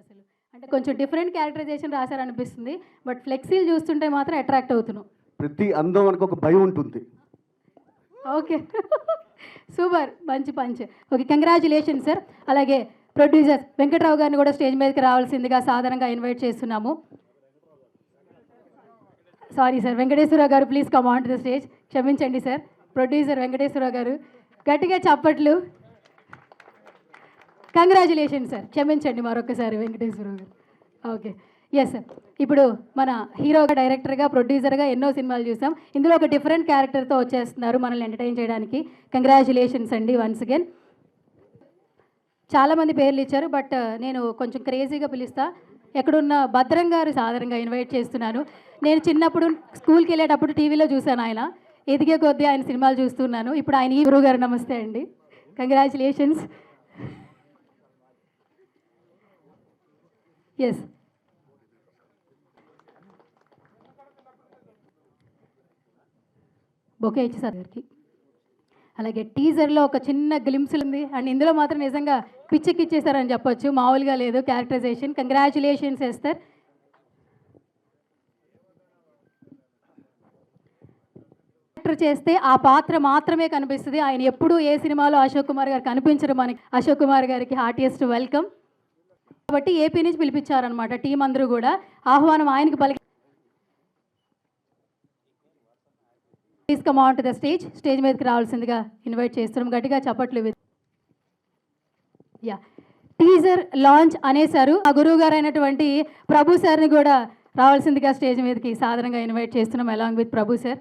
అసలు అంటే కొంచెం డిఫరెంట్ క్యారెక్టరైజేషన్ రాశారనిపిస్తుంది. బట్ ఫ్లెక్సీలు చూస్తుంటే మాత్రం అట్రాక్ట్ అవుతున్నాం. ప్రతి అందం మనకు ఒక భయం ఉంటుంది. ఓకే సూపర్, మంచి పంచ్. Okay, congratulation sir. అలాగే ప్రొడ్యూసర్ వెంకట్రావు గారిని కూడా స్టేజ్ మీదకి రావాల్సిందిగా సాధారణంగా ఇన్వైట్ చేస్తున్నాము. Sorry sir, Venkateswararao garu please come on to the stage. క్షమించండి సార్. ప్రొడ్యూసర్ వెంకటేశ్వరరావు గారు గట్టిగా చప్పట్లు. Congratulation sir. క్షమించండి మరొకసారి Venkateswararao garu. Okay, yes sir. ఇప్పుడు మన హీరోగా, డైరెక్టర్గా, ప్రొడ్యూసర్గా ఎన్నో సినిమాలు చూసాం. ఇందులో ఒక డిఫరెంట్ క్యారెక్టర్తో వచ్చేస్తున్నారు మనల్ని ఎంటర్టైన్ చేయడానికి. కంగ్రాచులేషన్స్ అండి వన్స్ అగైన్. చాలామంది పేర్లు ఇచ్చారు, బట్ నేను కొంచెం క్రేజీగా పిలుస్తా. ఎక్కడున్న భద్రం గారు సాధారణంగా ఇన్వైట్ చేస్తున్నాను. నేను చిన్నప్పుడు స్కూల్కి వెళ్ళేటప్పుడు టీవీలో చూశాను, ఆయన ఎదిగే కొద్దీ ఆయన సినిమాలు చూస్తున్నాను. ఇప్పుడు ఆయన ఈ గురువు గారు. నమస్తే అండి, కంగ్రాచులేషన్స్. ఎస్, బొకే ఇచ్చి సార్ గారికి. అలాగే టీజర్లో ఒక చిన్న గ్లిమ్స్ ఉంది అండ్ ఇందులో మాత్రం నిజంగా పిచ్చెక్కిచ్చేసారని చెప్పొచ్చు, మామూలుగా లేదు క్యారెక్టరైజేషన్. Congratulations Esther. క్యారెక్టర్ చేస్తే ఆ పాత్ర మాత్రమే కనిపిస్తుంది. ఆయన ఎప్పుడు ఏ సినిమాలో అశోక్ కుమార్ గారు కనిపించరు మనకి. అశోక్ కుమార్ గారికి హార్టియెస్ట్ వెల్కమ్. కాబట్టి ఏపీ నుంచి పిలిపించారనమాట టీం అందరూ కూడా. ఆహ్వానం ఆయనకి పలికి. Please come on to the stage. Stage మీదకి రావాల్సిందిగా ఇన్వైట్ చేస్తున్నాం. గట్టిగా చప్పట్లు. యా, టీజర్ లాంచ్ అనేసారు. ఆ గురువు గారు అయినటువంటి ప్రభు సార్ని కూడా రావాల్సిందిగా స్టేజ్ మీదకి సాధారణంగా ఇన్వైట్ చేస్తున్నాం along with Prabhu sir.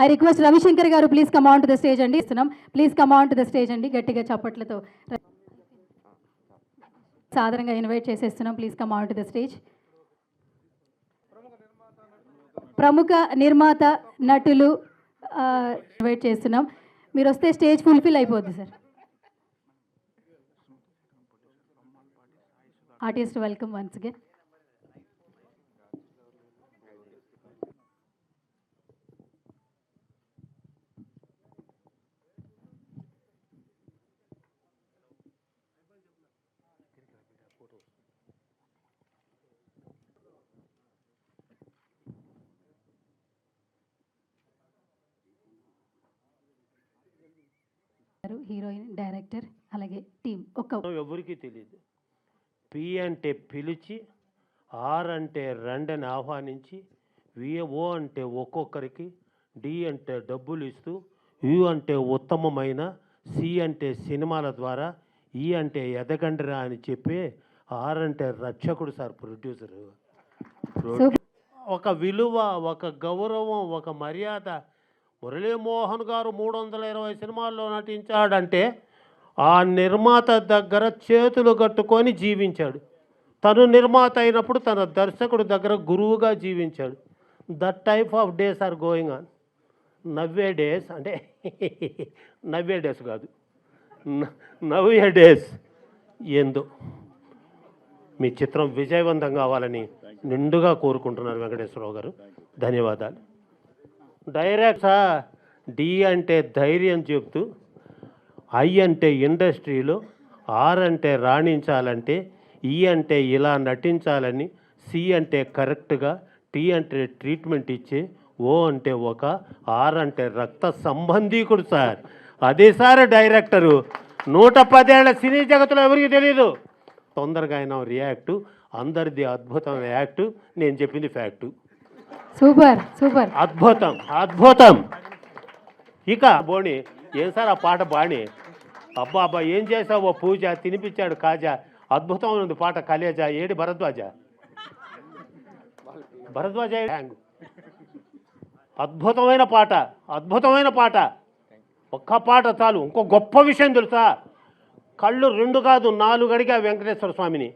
I request Ravishankar garu please come on to the stage అండి. ఇస్తున్నాం, please come on to the stage అండి. గట్టిగా చప్పట్లతో సాధారణంగా ఇన్వైట్ చేసేస్తున్నాం. Please come on to the stage. ప్రముఖ నిర్మాత, నటులు ఇన్వైట్ చేస్తున్నాం. మీరు వస్తే స్టేజ్ ఫుల్ఫిల్ అయిపోద్ది sir. Artist welcome once again. Heroine, director, అలాగే టీం. ఎవరికి తెలియదు. పి అంటే పిలిచి, ఆర్ అంటే రండని ఆహ్వానించి, విఓ అంటే ఒక్కొక్కరికి, డి అంటే డబ్బులు ఇస్తూ, యు అంటే ఉత్తమమైన, సి అంటే సినిమాల ద్వారా, ఈ అంటే ఎదగండిరా అని చెప్పి, ఆర్ అంటే రక్షకుడు సార్ ప్రొడ్యూసరు. ఒక విలువ, ఒక గౌరవం, ఒక మర్యాద. మురళీమోహన్ గారు 320 సినిమాల్లో నటించాడంటే ఆ నిర్మాత దగ్గర చేతులు కట్టుకొని జీవించాడు. తను నిర్మాత అయినప్పుడు తన దర్శకుడు దగ్గర గురువుగా జీవించాడు. That type of days are going on నవ్వే డేస్. అంటే నవ్వే డేస్ కాదు, నవ్వే డేస్. ఏందో మీ చిత్రం విజయవంతం కావాలని నిండుగా కోరుకుంటున్నారు వెంకటేశ్వరరావు గారు. ధన్యవాదాలు. డైరెక్టర్ డి అంటే ధైర్యం చెప్తూ, ఐ అంటే ఇండస్ట్రీలో, ఆర్ అంటే రాణించాలంటే, ఈ అంటే ఇలా నటించాలని, సి అంటే కరెక్ట్గా, టీ అంటే ట్రీట్మెంట్ ఇచ్చే, ఓ అంటే ఒక, ఆర్ అంటే రక్త సంబంధీకుడు సార్. అదే సార్ డైరెక్టరు. 110 ఏళ్ల సినీ జగత్తులో ఎవరికి తెలీదు. తొందరగా అయినా రియాక్టు, అందరిది అద్భుతం యాక్టు. నేను చెప్పింది ఫ్యాక్టు. సూపర్ సూపర్, అద్భుతం అద్భుతం. ఇక బోణి ఏం సార్ ఆ పాట బాణి. అబ్బా అబ్బా ఏం చేసావు పూజ, తినిపించాడు కాజా. అద్భుతం ఉంది పాట. కలేజా ఏడి భరద్వాజ, భరద్వాజ అద్భుతమైన పాట, అద్భుతమైన పాట. ఒక్క పాట చాలు. ఇంకో గొప్ప విషయం తెలుసా, కళ్ళు 2 కాదు 4 అడిగా వెంకటేశ్వర స్వామిని.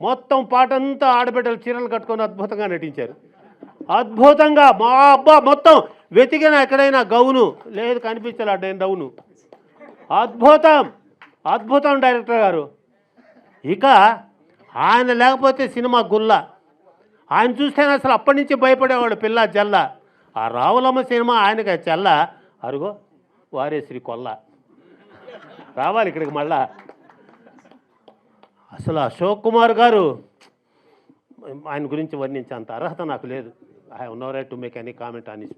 మొత్తం పాట అంతా ఆడబిడ్డలు చీరలు కట్టుకొని అద్భుతంగా నటించారు. అద్భుతంగా. మా అబ్బా మొత్తం వెతికిన ఎక్కడైనా గౌను లేదు, కనిపించలే డౌను. అద్భుతం, అద్భుతం డైరెక్టర్ గారు. ఇక ఆయన లేకపోతే సినిమా గుల్ల. ఆయన చూస్తేనే అసలు అప్పటి నుంచి భయపడేవాడు పిల్ల జల్ల. ఆ రావులమ్మ సినిమా ఆయనకి చెల్ల. అరుగో వారేశ్రీ కొల్ల రావాలి ఇక్కడికి మళ్ళా. అసలు అశోక్ కుమార్ గారు, ఆయన గురించి వర్ణించేంత అర్హత నాకు లేదు. I have no right to make any comment అని.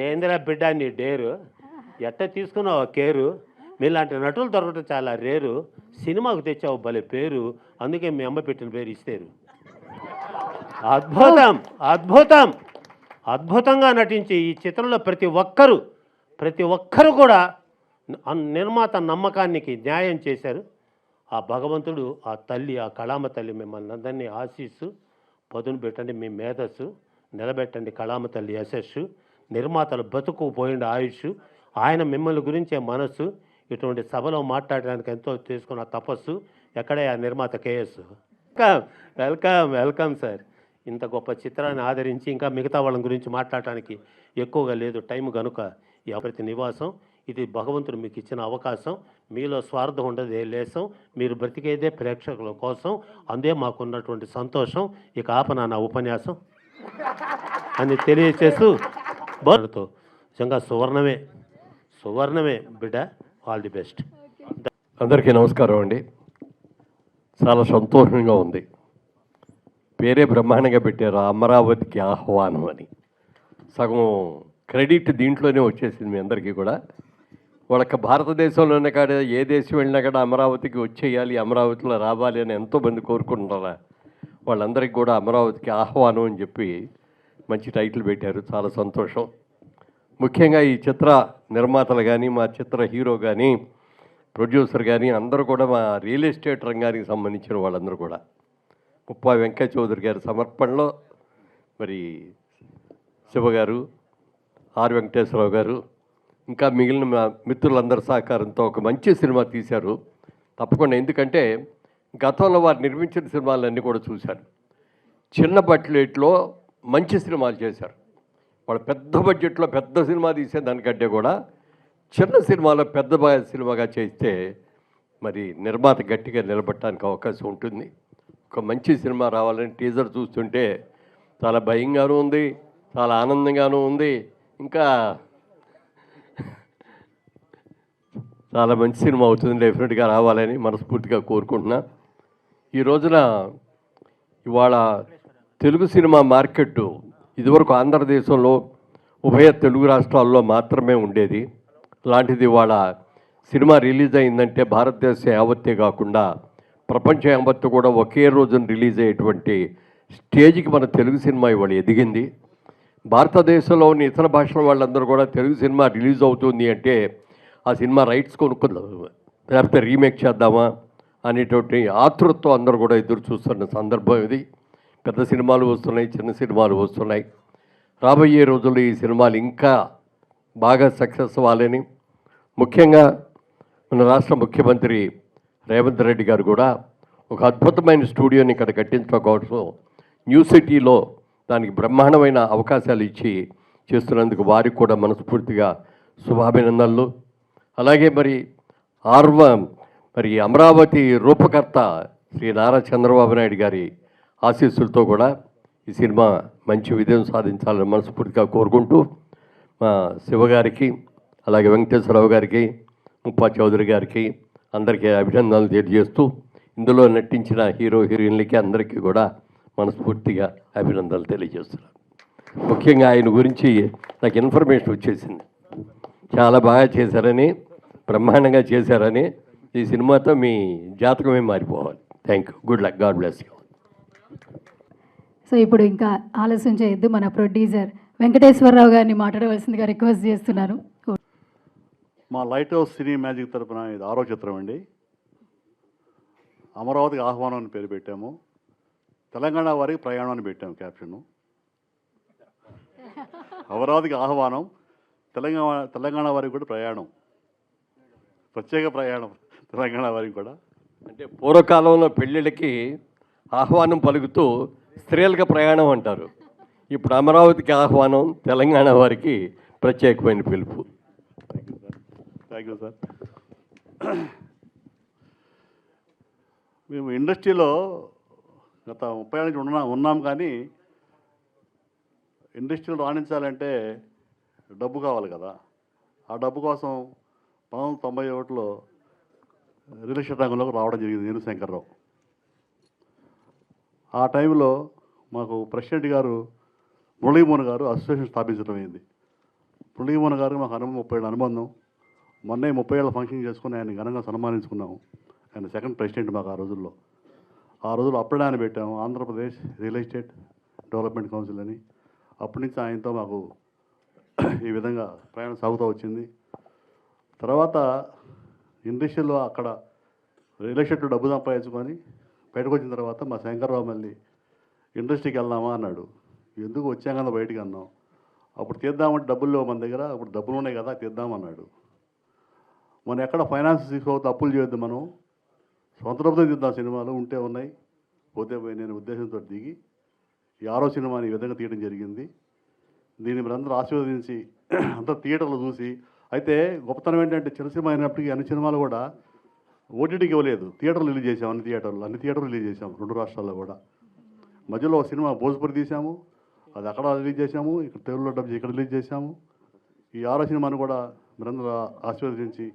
ఏందిరా బిడ్డ నీ డేరు, ఎట్ట తీసుకున్నావు కేరు, మీలాంటి నటులు దొరకటం చాలా రేరు, సినిమాకు తెచ్చావు భలే పేరు, అందుకే మీ అమ్మ పెట్టిన పేరు ఇస్తారు. అద్భుతం, అద్భుతం, అద్భుతంగా నటించి ఈ చిత్రంలో ప్రతి ఒక్కరు కూడా నిర్మాత నమ్మకానికి న్యాయం చేశారు. ఆ భగవంతుడు, ఆ తల్లి, ఆ కళామ తల్లి మిమ్మల్ని అందరినీ ఆశీస్సు పదును పెట్టండి, మీ మేధస్సు నిలబెట్టండి, కళామ తల్లి యశస్సు, నిర్మాతలు బతుకు పోయిండి ఆయుష్, ఆయన మిమ్మల్ని గురించే మనస్సు, ఇటువంటి సభలో మాట్లాడడానికి ఎంతో తీసుకున్న తపస్సు, ఎక్కడే ఆ నిర్మాత కేఎస్. Welcome welcome sir. ఇంత గొప్ప చిత్రాన్ని ఆదరించి ఇంకా మిగతా వాళ్ళ గురించి మాట్లాడటానికి ఎక్కువగా లేదు టైం కనుక ఈ ప్రతి నివాసం ఇది భగవంతుడు మీకు ఇచ్చిన అవకాశం. మీలో స్వార్థం ఉండదే లేసం, మీరు బ్రతికేదే ప్రేక్షకుల కోసం, అందే మాకున్నటువంటి సంతోషం. ఇక ఆపన నా ఉపన్యాసం అని తెలియచేస్తూ బాధతో నిజంగా సువర్ణమే బిడ్డ. All the best. అందరికీ నమస్కారం అండి. చాలా సంతోషంగా ఉంది. పేరే బ్రహ్మాండంగా పెట్టారు, అమరావతికి ఆహ్వానం అని. సగం క్రెడిట్ దీంట్లోనే వచ్చేసింది మీ అందరికీ కూడా. వాళ్ళకి భారతదేశంలోనే కాడ ఏ దేశం వెళ్ళినా కూడా అమరావతికి వచ్చేయాలి, అమరావతిలో రావాలి అని ఎంతోమంది కోరుకుంటున్నారా. వాళ్ళందరికీ కూడా అమరావతికి ఆహ్వానం అని చెప్పి మంచి టైటిల్ పెట్టారు. చాలా సంతోషం. ముఖ్యంగా ఈ చిత్ర నిర్మాతలు కానీ, మా చిత్ర హీరో కానీ, ప్రొడ్యూసర్ కానీ అందరూ కూడా మా రియల్ ఎస్టేట్ రంగానికి సంబంధించిన వాళ్ళందరూ కూడా ముప్పా వెంకయ్య చౌదరి గారి సమర్పణలో మరి శివగారు, ఆర్ వెంకటేశ్వరరావు గారు, ఇంకా మిగిలిన మా మిత్రులందరి సహకారంతో ఒక మంచి సినిమా తీశారు తప్పకుండా. ఎందుకంటే గతంలో వారు నిర్మించిన సినిమాలన్నీ కూడా చూశారు. చిన్న బడ్జెట్లో మంచి సినిమాలు చేశారు. వాళ్ళు పెద్ద బడ్జెట్లో పెద్ద సినిమా తీసే దానికంటే కూడా చిన్న సినిమాలో పెద్ద సినిమాగా చేస్తే మరి నిర్మాత గట్టిగా నిలబడటానికి అవకాశం ఉంటుంది. ఒక మంచి సినిమా రావాలని టీజర్ చూస్తుంటే చాలా భయంగానూ ఉంది, చాలా ఆనందంగానూ ఉంది, ఇంకా చాలా మంచి సినిమా అవుతుంది. డెఫినెట్గా రావాలని మనస్ఫూర్తిగా కోరుకుంటున్నా. ఈ రోజున ఇవాళ తెలుగు సినిమా మార్కెట్ ఇదివరకు ఆంధ్రదేశంలో ఉభయ తెలుగు రాష్ట్రాల్లో మాత్రమే ఉండేది. లాంటిది ఇవాళ సినిమా రిలీజ్ అయిందంటే భారతదేశం యావత్తే కాకుండా ప్రపంచం యావత్తు కూడా ఒకే రోజున రిలీజ్ అయ్యేటువంటి స్టేజ్కి మన తెలుగు సినిమా ఇవాళ ఎదిగింది. భారతదేశంలోని ఇతర భాషల వాళ్ళందరూ కూడా తెలుగు సినిమా రిలీజ్ అవుతుంది అంటే ఆ సినిమా రైట్స్ కొనుక్కుందాం, లేకపోతే రీమేక్ చేద్దామా అనేటువంటి ఆతృత్వం అందరూ కూడా ఎదురు చూస్తున్న సందర్భం ఇది. పెద్ద సినిమాలు వస్తున్నాయి, చిన్న సినిమాలు వస్తున్నాయి. రాబోయే రోజుల్లో ఈ సినిమాలు ఇంకా బాగా సక్సెస్ అవ్వాలని, ముఖ్యంగా మన రాష్ట్ర ముఖ్యమంత్రి రేవంత్ రెడ్డి గారు కూడా ఒక అద్భుతమైన స్టూడియోని ఇక్కడ కట్టించడం కోసం న్యూ సిటీలో దానికి బ్రహ్మాండమైన అవకాశాలు ఇచ్చి చేస్తున్నందుకు వారికి కూడా మనస్ఫూర్తిగా శుభాభినందనలు. అలాగే మరి అమరావతి రూపకర్త శ్రీ నారా చంద్రబాబు నాయుడు గారి ఆశీస్సులతో కూడా ఈ సినిమా మంచి విజయం సాధించాలని మనస్ఫూర్తిగా కోరుకుంటూ మా శివగారికి, అలాగే వెంకటేశ్వరరావు గారికి, ముప్పా చౌదరి గారికి అందరికీ అభినందనలు తెలియజేస్తూ ఇందులో నటించిన హీరో హీరోయిన్లకి అందరికీ కూడా మనస్ఫూర్తిగా అభినందనలు తెలియజేస్తున్నాను. ముఖ్యంగా ఆయన గురించి నాకు ఇన్ఫర్మేషన్ వచ్చేసింది, చాలా బాగా చేశారని, బ్రహ్మాండంగా చేశారని. ఈ సినిమాతో మీ జాతకమే మారిపోవాలి. Thank you. Good luck. God bless you. So ఇప్పుడు ఇంకా ఆలస్యం చేయొద్దు, మన ప్రొడ్యూసర్ వెంకటేశ్వరరావు గారిని మాట్లాడవలసిందిగా రిక్వెస్ట్ చేస్తున్నాను. మా లైట్ హౌస్ సినీ మ్యాజిక్ తరపున ఇది 6వ చిత్రం అండి. అమరావతికి ఆహ్వానం అని పేరు పెట్టాము. తెలంగాణ వారికి ప్రయాణం అని పెట్టాము క్యాప్షను. అమరావతికి ఆహ్వానం, తెలంగాణ వారికి కూడా ప్రయాణం, ప్రత్యేక ప్రయాణం తెలంగాణ వారికి కూడా. అంటే పూర్వకాలంలో పెళ్ళిళ్ళకి ఆహ్వానం పలుకుతూ స్త్రీలకు ప్రయాణం అంటారు. ఇప్పుడు అమరావతికి ఆహ్వానం, తెలంగాణ వారికి ప్రత్యేకమైన పిలుపు. Thank you sir. మేము ఇండస్ట్రీలో గత 30 ఏళ్ళ నుంచి ఉన్నాం కానీ ఇండస్ట్రీలో రాణించాలంటే డబ్బు కావాలి కదా. ఆ డబ్బు కోసం 1991లో రియల్ ఎస్టేట్ రంగంలోకి రావడం జరిగింది నేను, శంకర్రావు. ఆ టైంలో మాకు ప్రెసిడెంట్ గారు మురళీమోహన్ గారు అసోసియేషన్ స్థాపించడం అయింది. మురళీమోహన్ గారు మాకు 30 ఏళ్ళ అనుబంధం. మొన్నే 30 ఏళ్ళ ఫంక్షన్ చేసుకుని ఆయన ఘనంగా సన్మానించుకున్నాము. ఆయన సెకండ్ ప్రెసిడెంట్ మాకు ఆ రోజుల్లో. ఆ రోజుల్లో అప్పుడే ఆయన పెట్టాము Andhra Pradesh real estate development council అని. అప్పటి నుంచి ఆయనతో మాకు ఈ విధంగా ప్రయాణం సాగుతూ వచ్చింది. తర్వాత ఇండస్ట్రీలో అక్కడ రియల్ ఎస్టేట్ డబ్బు సంపాదించుకొని బయటకు వచ్చిన తర్వాత మా శంకర్రావు మళ్ళీ ఇండస్ట్రీకి వెళ్దామా అన్నాడు. ఎందుకు వచ్చాం కదా బయటికి అన్నాం. అప్పుడు తీద్దామంటే డబ్బులు లేవు మన దగ్గర, అప్పుడు డబ్బులు ఉన్నాయి కదా తీద్దామన్నాడు. మనం ఎక్కడ ఫైనాన్స్ తీసుకోవద్దు, అప్పులు చేయొద్దు, మనం సొంత డబ్బుతో తీద్దాం, సినిమాలు ఉంటే ఉన్నాయి పోతే పోయి నేను ఉద్దేశంతో దిగి ఈ 6వ సినిమాని ఈ విధంగా తీయడం జరిగింది. దీన్ని మీరందరూ ఆశీర్వదించి అంతా థియేటర్లో చూసి, అయితే గొప్పతనం ఏంటంటే చిన్న సినిమా అయినప్పటికీ అన్ని సినిమాలు కూడా ఓటీటీకి ఇవ్వలేదు, థియేటర్లు రిలీజ్ చేసాం. అన్ని థియేటర్లు రిలీజ్ చేసాం 2 రాష్ట్రాల్లో కూడా. మధ్యలో ఒక సినిమా భోజ్పురి తీసాము, అది అక్కడ రిలీజ్ చేసాము, ఇక్కడ తెలుగులో డబ్బు ఇక్కడ రిలీజ్ చేసాము. ఈ 6వ సినిమాను కూడా మీరందరూ ఆశీర్వదించి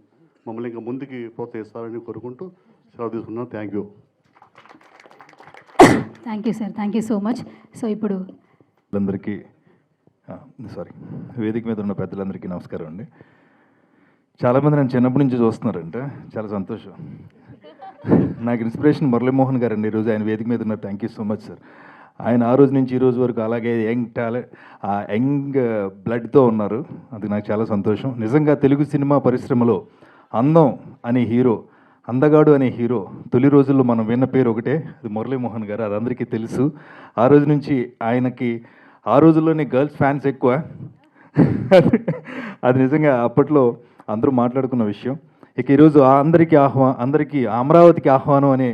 మమ్మల్ని ఇంకా ముందుకి ప్రోత్సహిస్తారని కోరుకుంటూ సెలవు తీసుకున్నాను. Thank you. Thank you sir, thank you so much. So ఇప్పుడు అందరికీ వేదిక మీద ఉన్న పెద్దలందరికీ నమస్కారం అండి. చాలామంది నన్ను చిన్నప్పటి నుంచి చూస్తున్నారంట, చాలా సంతోషం. నాకు ఇన్స్పిరేషన్ మురళీమోహన్ గారు అండి. ఈరోజు ఆయన వేదిక మీద ఉన్నారు. Thank you so much sir. ఆయన ఆ రోజు నుంచి ఈ రోజు వరకు అలాగే యంగ్ బ్లడ్తో ఉన్నారు. అది నాకు చాలా సంతోషం. నిజంగా తెలుగు సినిమా పరిశ్రమలో అందం అనే హీరో, అందగాడు అనే హీరో తొలి రోజుల్లో మనం విన్న పేరు ఒకటే, అది మురళీమోహన్ గారు. అది అందరికీ తెలుసు. ఆ రోజు నుంచి ఆయనకి ఆ రోజుల్లోనే గర్ల్స్ ఫ్యాన్స్ ఎక్కువ. అది నిజంగా అప్పట్లో అందరూ మాట్లాడుకున్న విషయం. ఇక ఈరోజు అందరికీ అమరావతికి ఆహ్వానం అనే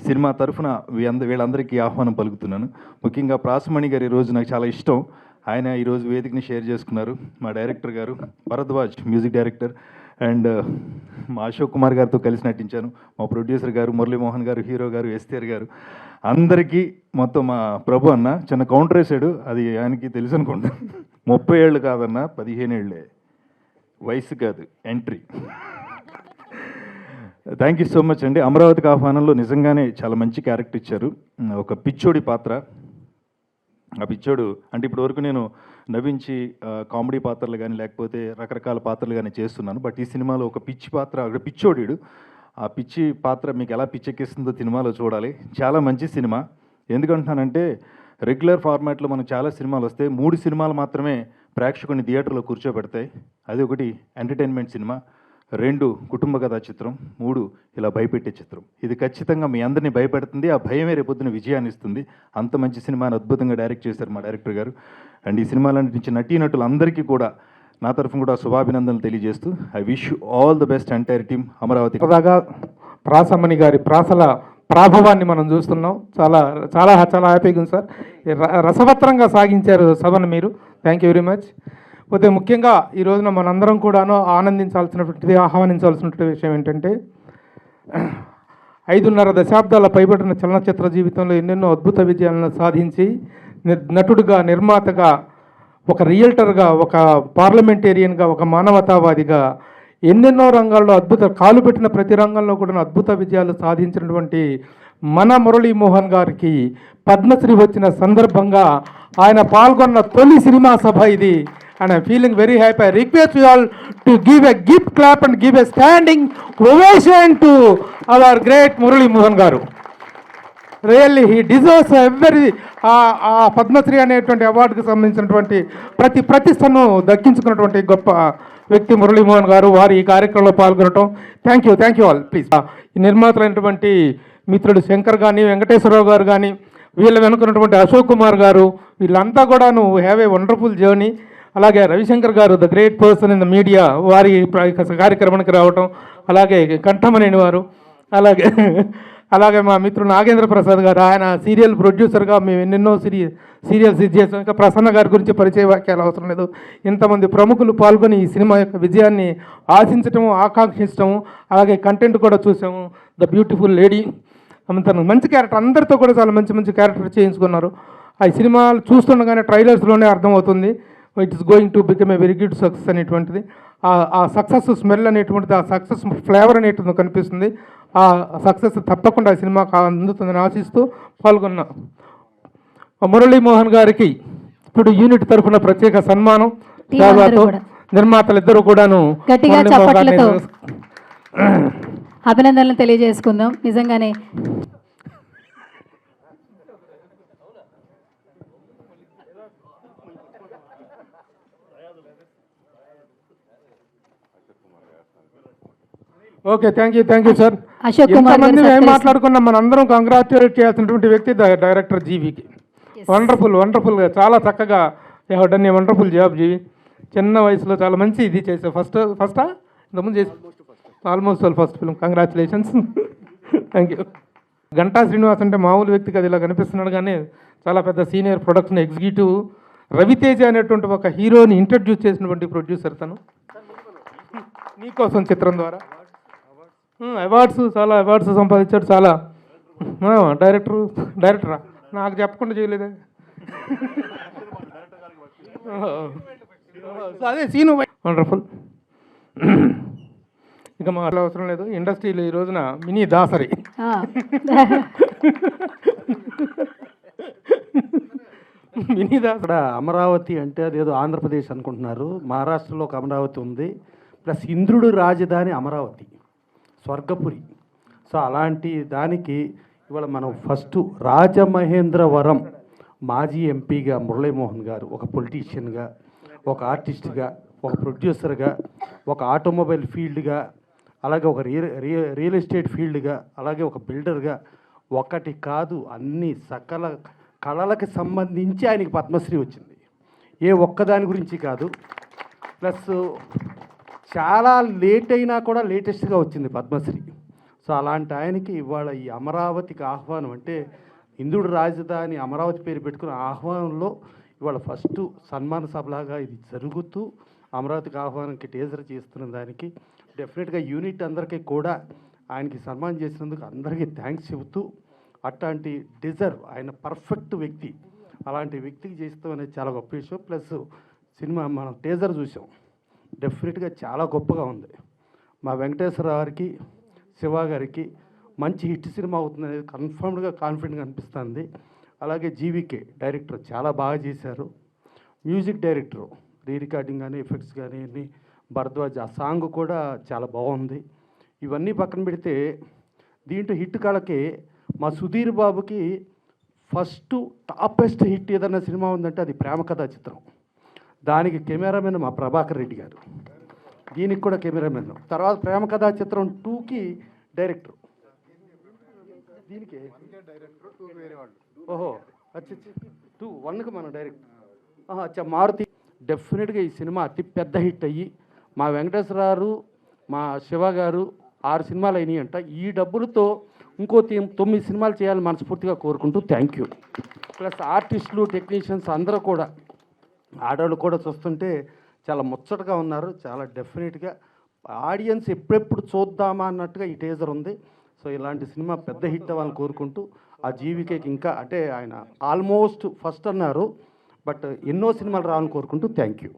సినిమా తరఫున వీళ్ళందరికీ ఆహ్వానం పలుకుతున్నాను. ముఖ్యంగా ప్రాసమణి గారు ఈరోజు నాకు చాలా ఇష్టం. ఆయన ఈరోజు వేదికని షేర్ చేసుకున్నారు. మా డైరెక్టర్ గారు భరద్వాజ్, మ్యూజిక్ డైరెక్టర్, అండ్ మా అశోక్ కుమార్ గారితో కలిసి నటించాను. మా ప్రొడ్యూసర్ గారు మురళీమోహన్ గారు, హీరో గారు ఎస్టీఆర్ గారు, అందరికీ మొత్తం మా ప్రభు అన్న చిన్న కౌంటర్ వేసాడు. అది ఆయనకి తెలుసు అనుకోండి. 30 ఏళ్ళు కాదన్న, 15 ఏళ్ళే వయసు కాదు, entry. Thank you so much అండి. అమరావతికి ఆహ్వానంలో నిజంగానే చాలా మంచి క్యారెక్టర్ ఇచ్చారు. ఒక పిచ్చోడి పాత్ర. ఆ పిచ్చోడు అంటే ఇప్పటి వరకు నేను నవ్వించి కామెడీ పాత్రలు కానీ లేకపోతే రకరకాల పాత్రలు కానీ చేస్తున్నాను. బట్ ఈ సినిమాలో ఒక పిచ్చి పాత్ర, అక్కడ పిచ్చోడు. ఆ పిచ్చి పాత్ర మీకు ఎలా పిచ్చెక్కిస్తుందో సినిమాలో చూడాలి. చాలా మంచి సినిమా. ఎందుకంటున్నానంటే రెగ్యులర్ ఫార్మాట్లో మనకు చాలా సినిమాలు వస్తాయి. 3 సినిమాలు మాత్రమే ప్రేక్షకుని థియేటర్లో కూర్చోబెడతాయి. అది ఒకటి ఎంటర్టైన్మెంట్ సినిమా, 2 కుటుంబ కథా చిత్రం, 3 ఇలా భయపెట్టే చిత్రం. ఇది ఖచ్చితంగా మీ అందరినీ భయపెడుతుంది. ఆ భయమే రేపొద్దున విజయాన్ని ఇస్తుంది. అంత మంచి సినిమాని అద్భుతంగా డైరెక్ట్ చేశారు మా డైరెక్టర్ గారు. అండ్ ఈ సినిమాలో నటించిన నటీనటులందరికీ కూడా నా తరఫున కూడా శుభాభినందనలు తెలియజేస్తూ I wish all the best entire team Amaravati. సరదాగా ప్రాసమణి గారి ప్రాసల ప్రాభవాన్ని మనం చూస్తున్నాం. చాలా చాలా చాలా హ్యాపీగా ఉంది సార్. రసవత్రంగా సాగించారు సభను మీరు. Thank you very much. పోతే ముఖ్యంగా ఈ రోజున మనందరం కూడాను ఆనందించాల్సినటువంటిది, ఆహ్వానించాల్సినటువంటి విషయం ఏంటంటే 5.5 దశాబ్దాల పైబడిన చలనచిత్ర జీవితంలో ఎన్నెన్నో అద్భుత విజయాలను సాధించి నటుడుగా, నిర్మాతగా, ఒక రియల్టర్గా, ఒక పార్లమెంటేరియన్గా, ఒక మానవతావాదిగా ఎన్నెన్నో రంగాల్లో కాలు పెట్టిన ప్రతి రంగంలో కూడా అద్భుత విజయాలు సాధించినటువంటి మన మురళీమోహన్ గారికి పద్మశ్రీ వచ్చిన సందర్భంగా ఆయన పాల్గొన్న తొలి సినిమా సభ ఇది. And I'm feeling very happy. I request you all to give a gift clap and give a standing ovation to our great Murali Mohan Garu. Really, he deserves every Padmashri అనేటువంటి అవార్డుకి సంబంధించినటువంటి ప్రతిష్టను దక్కించుకున్నటువంటి గొప్ప వ్యక్తి మురళీమోహన్ గారు. వారు ఈ కార్యక్రమంలో పాల్గొనడం థ్యాంక్ యూ ఆల్. ప్లీజ్ ఈ నిర్మాతలైనటువంటి మిత్రుడు శంకర్ కానీ, వెంకటేశ్వరరావు గారు కానీ, వీళ్ళ వెనుకున్నటువంటి అశోక్ కుమార్ గారు, వీళ్ళంతా కూడా హ్యావ్ ఏ వండర్ఫుల్ జర్నీ. అలాగే రవిశంకర్ గారు, the great person in the media, వారి కార్యక్రమానికి రావటం, అలాగే కంఠమనేని వారు, అలాగే మా మిత్రుడు నాగేంద్ర ప్రసాద్ గారు, ఆయన సీరియల్ ప్రొడ్యూసర్గా మేము ఎన్నెన్నో సీరియల్స్ ఇది చేసాం. ఇంకా ప్రసన్న గారి గురించి పరిచయ వాక్యాలు అవసరం లేదు. ఇంతమంది ప్రముఖులు పాల్గొని ఈ సినిమా యొక్క విజయాన్ని ఆశించటము, ఆకాంక్షించటము, అలాగే కంటెంట్ కూడా చూసాము. ద బ్యూటిఫుల్ లేడీ తను మంచి క్యారెక్టర్, అందరితో కూడా చాలా మంచి మంచి క్యారెక్టర్ చేయించుకున్నారు. ఆ సినిమాలు చూస్తుండగానే ట్రైలర్స్లోనే అర్థమవుతుంది it is going to become a very good success అనేటువంటిది. ఆ సక్సెస్ స్మెల్ అనేటువంటిది, ఆ సక్సెస్ ఫ్లేవర్ అనేటువంటిది కనిపిస్తుంది. ఆ సక్సెస్ తప్పకుండా ఆ సినిమాకు అందుతుందని ఆశిస్తూ పాల్గొన్న మురళీమోహన్ గారికి ఇప్పుడు యూనిట్ తరఫున ప్రత్యేక సన్మానం. టీం అందరూ దాదాపు కూడా. నిర్మాతలు ఇద్దరు కూడాను గట్టిగా మురళీమోహన్ గారిని చప్పట్లతో అభినందనలు తెలియజేసుకుందాం. నిజంగానే okay, thank you sir. Ashok Kumar గారు ఎంతమంది ఏం సత్కరిస్తున్నారు. మాట్లాడుకున్నాం, మనందరం కంగ్రాచులేట్ చేయాల్సినటువంటి వ్యక్తి డైరెక్టర్ జీవికి. వండర్ఫుల్గా చాలా చక్కగా డన్ ఏ వండర్ఫుల్ జాబ్ జీవి. చిన్న వయసులో చాలా మంచి ఇది చేసావు. ఫస్టా ఇంతకుముందు చేసి almost first film. Congratulations. Thank you. Ganta Srinivas అంటే మామూలు వ్యక్తి కదా, ఇలా కనిపిస్తున్నాడు కానీ చాలా పెద్ద సీనియర్ ప్రొడక్షన్ ఎగ్జిక్యూటివ్. రవితేజ అనేటువంటి ఒక హీరోని ఇంట్రడ్యూస్ చేసినటువంటి ప్రొడ్యూసర్ తను. నీకోసం చిత్రం ద్వారా చాలా అవార్డ్స్ సంపాదించాడు. చాలా డైరెక్టరా నాకు చెప్పకుండా చేయలేదే. అదే సీను వండర్ఫుల్. ఇక మా అవసరం లేదు. ఇండస్ట్రీలో ఈ రోజున మినీ దాసరి. మినీ దాసరి. ఇక్కడ అమరావతి అంటే అదేదో ఆంధ్రప్రదేశ్ అనుకుంటున్నారు. మహారాష్ట్రలో ఒక అమరావతి ఉంది, ప్లస్ ఇంద్రుడు రాజధాని అమరావతి, స్వర్గపురి. సో అలాంటి దానికి ఇవాళ మనం ఫస్ట్ రాజమహేంద్రవరం మాజీ ఎంపీగా మురళీమోహన్ గారు ఒక పొలిటీషియన్గా, ఒక ఆర్టిస్ట్గా, ఒక ప్రొడ్యూసర్గా, ఒక ఆటోమొబైల్ ఫీల్డ్గా, అలాగే ఒక రియల్ ఎస్టేట్ ఫీల్డ్గా, అలాగే ఒక బిల్డర్గా, ఒకటి కాదు అన్ని సకల కళలకు సంబంధించి ఆయనకి పద్మశ్రీ వచ్చింది. ఏ ఒక్కదాని గురించి కాదు. ప్లస్ చాలా లేట్ అయినా కూడా లేటెస్ట్గా వచ్చింది పద్మశ్రీ. సో అలాంటి ఆయనకి ఇవాళ ఈ అమరావతికి ఆహ్వానం అంటే ఇంద్రుడు రాజధాని అమరావతి పేరు పెట్టుకున్న ఆహ్వానంలో ఇవాళ ఫస్ట్ సన్మాన సభలాగా ఇది జరుగుతూ అమరావతికి ఆహ్వానంకి టేజర్ చేస్తున్న దానికి డెఫినెట్గా యూనిట్ అందరికీ కూడా ఆయనకి సన్మానం చేసినందుకు అందరికీ థ్యాంక్స్ చెబుతూ, అట్లాంటి డిజర్వ్ ఆయన పర్ఫెక్ట్ వ్యక్తి, అలాంటి వ్యక్తికి చేస్తాం అనేది చాలా గొప్ప విషయం. ప్లస్ సినిమా మనం టేజర్ చూసాం, డెఫినెట్గా చాలా గొప్పగా ఉంది. మా వెంకటేశ్వర గారికి, శివ గారికి మంచి హిట్ సినిమా అవుతుంది అనేది కన్ఫర్మ్డ్గా కాన్ఫిడెంట్గా అనిపిస్తుంది. అలాగే జీవికే డైరెక్టర్ చాలా బాగా చేశారు. మ్యూజిక్ డైరెక్టరు రికార్డింగ్ కానీ ఎఫెక్ట్స్ కానీ అన్ని భరద్వాజ్, ఆ సాంగ్ కూడా చాలా బాగుంది. ఇవన్నీ పక్కన పెడితే దీంట్లో హిట్ కాళ్ళకి మా సుధీర్ బాబుకి ఫస్ట్ టాపెస్ట్ హిట్ ఏదన్నా సినిమా ఉందంటే అది ప్రేమ కథా చిత్రం. దానికి కెమెరామెన్ మా ప్రభాకర్ రెడ్డి గారు, దీనికి కూడా కెమెరామెన్. తర్వాత ప్రేమ కథా చిత్రం 2కి డైరెక్టర్, దీనికి ఓహో అచ్చా 2 1కి మన డైరెక్టర్ అచ్చా మారుతి. డెఫినెట్గా ఈ సినిమా అతి పెద్ద హిట్ అయ్యి మా వెంకటేశ్వర గారు, మా శివ గారు 6 సినిమాలు అయినాయి అంట. ఈ డబ్బులతో ఇంకో 9 సినిమాలు చేయాలని మనస్ఫూర్తిగా కోరుకుంటూ థ్యాంక్ యూ. ప్లస్ ఆర్టిస్టులు, టెక్నీషియన్స్ అందరూ కూడా, ఆడవాళ్ళు కూడా చూస్తుంటే చాలా ముచ్చటగా ఉన్నారు. చాలా డెఫినెట్గా ఆడియన్స్ ఎప్పుడెప్పుడు చూద్దామా అన్నట్టుగా ఈ టేజర్ ఉంది. సో ఇలాంటి సినిమా పెద్ద హిట్ అవ్వాలని కోరుకుంటూ, ఆ జీవికేకి ఇంకా అంటే ఆయన ఆల్మోస్ట్ ఫస్ట్ అన్నారు, బట్ ఎన్నో సినిమాలు రావాలని కోరుకుంటూ thank you.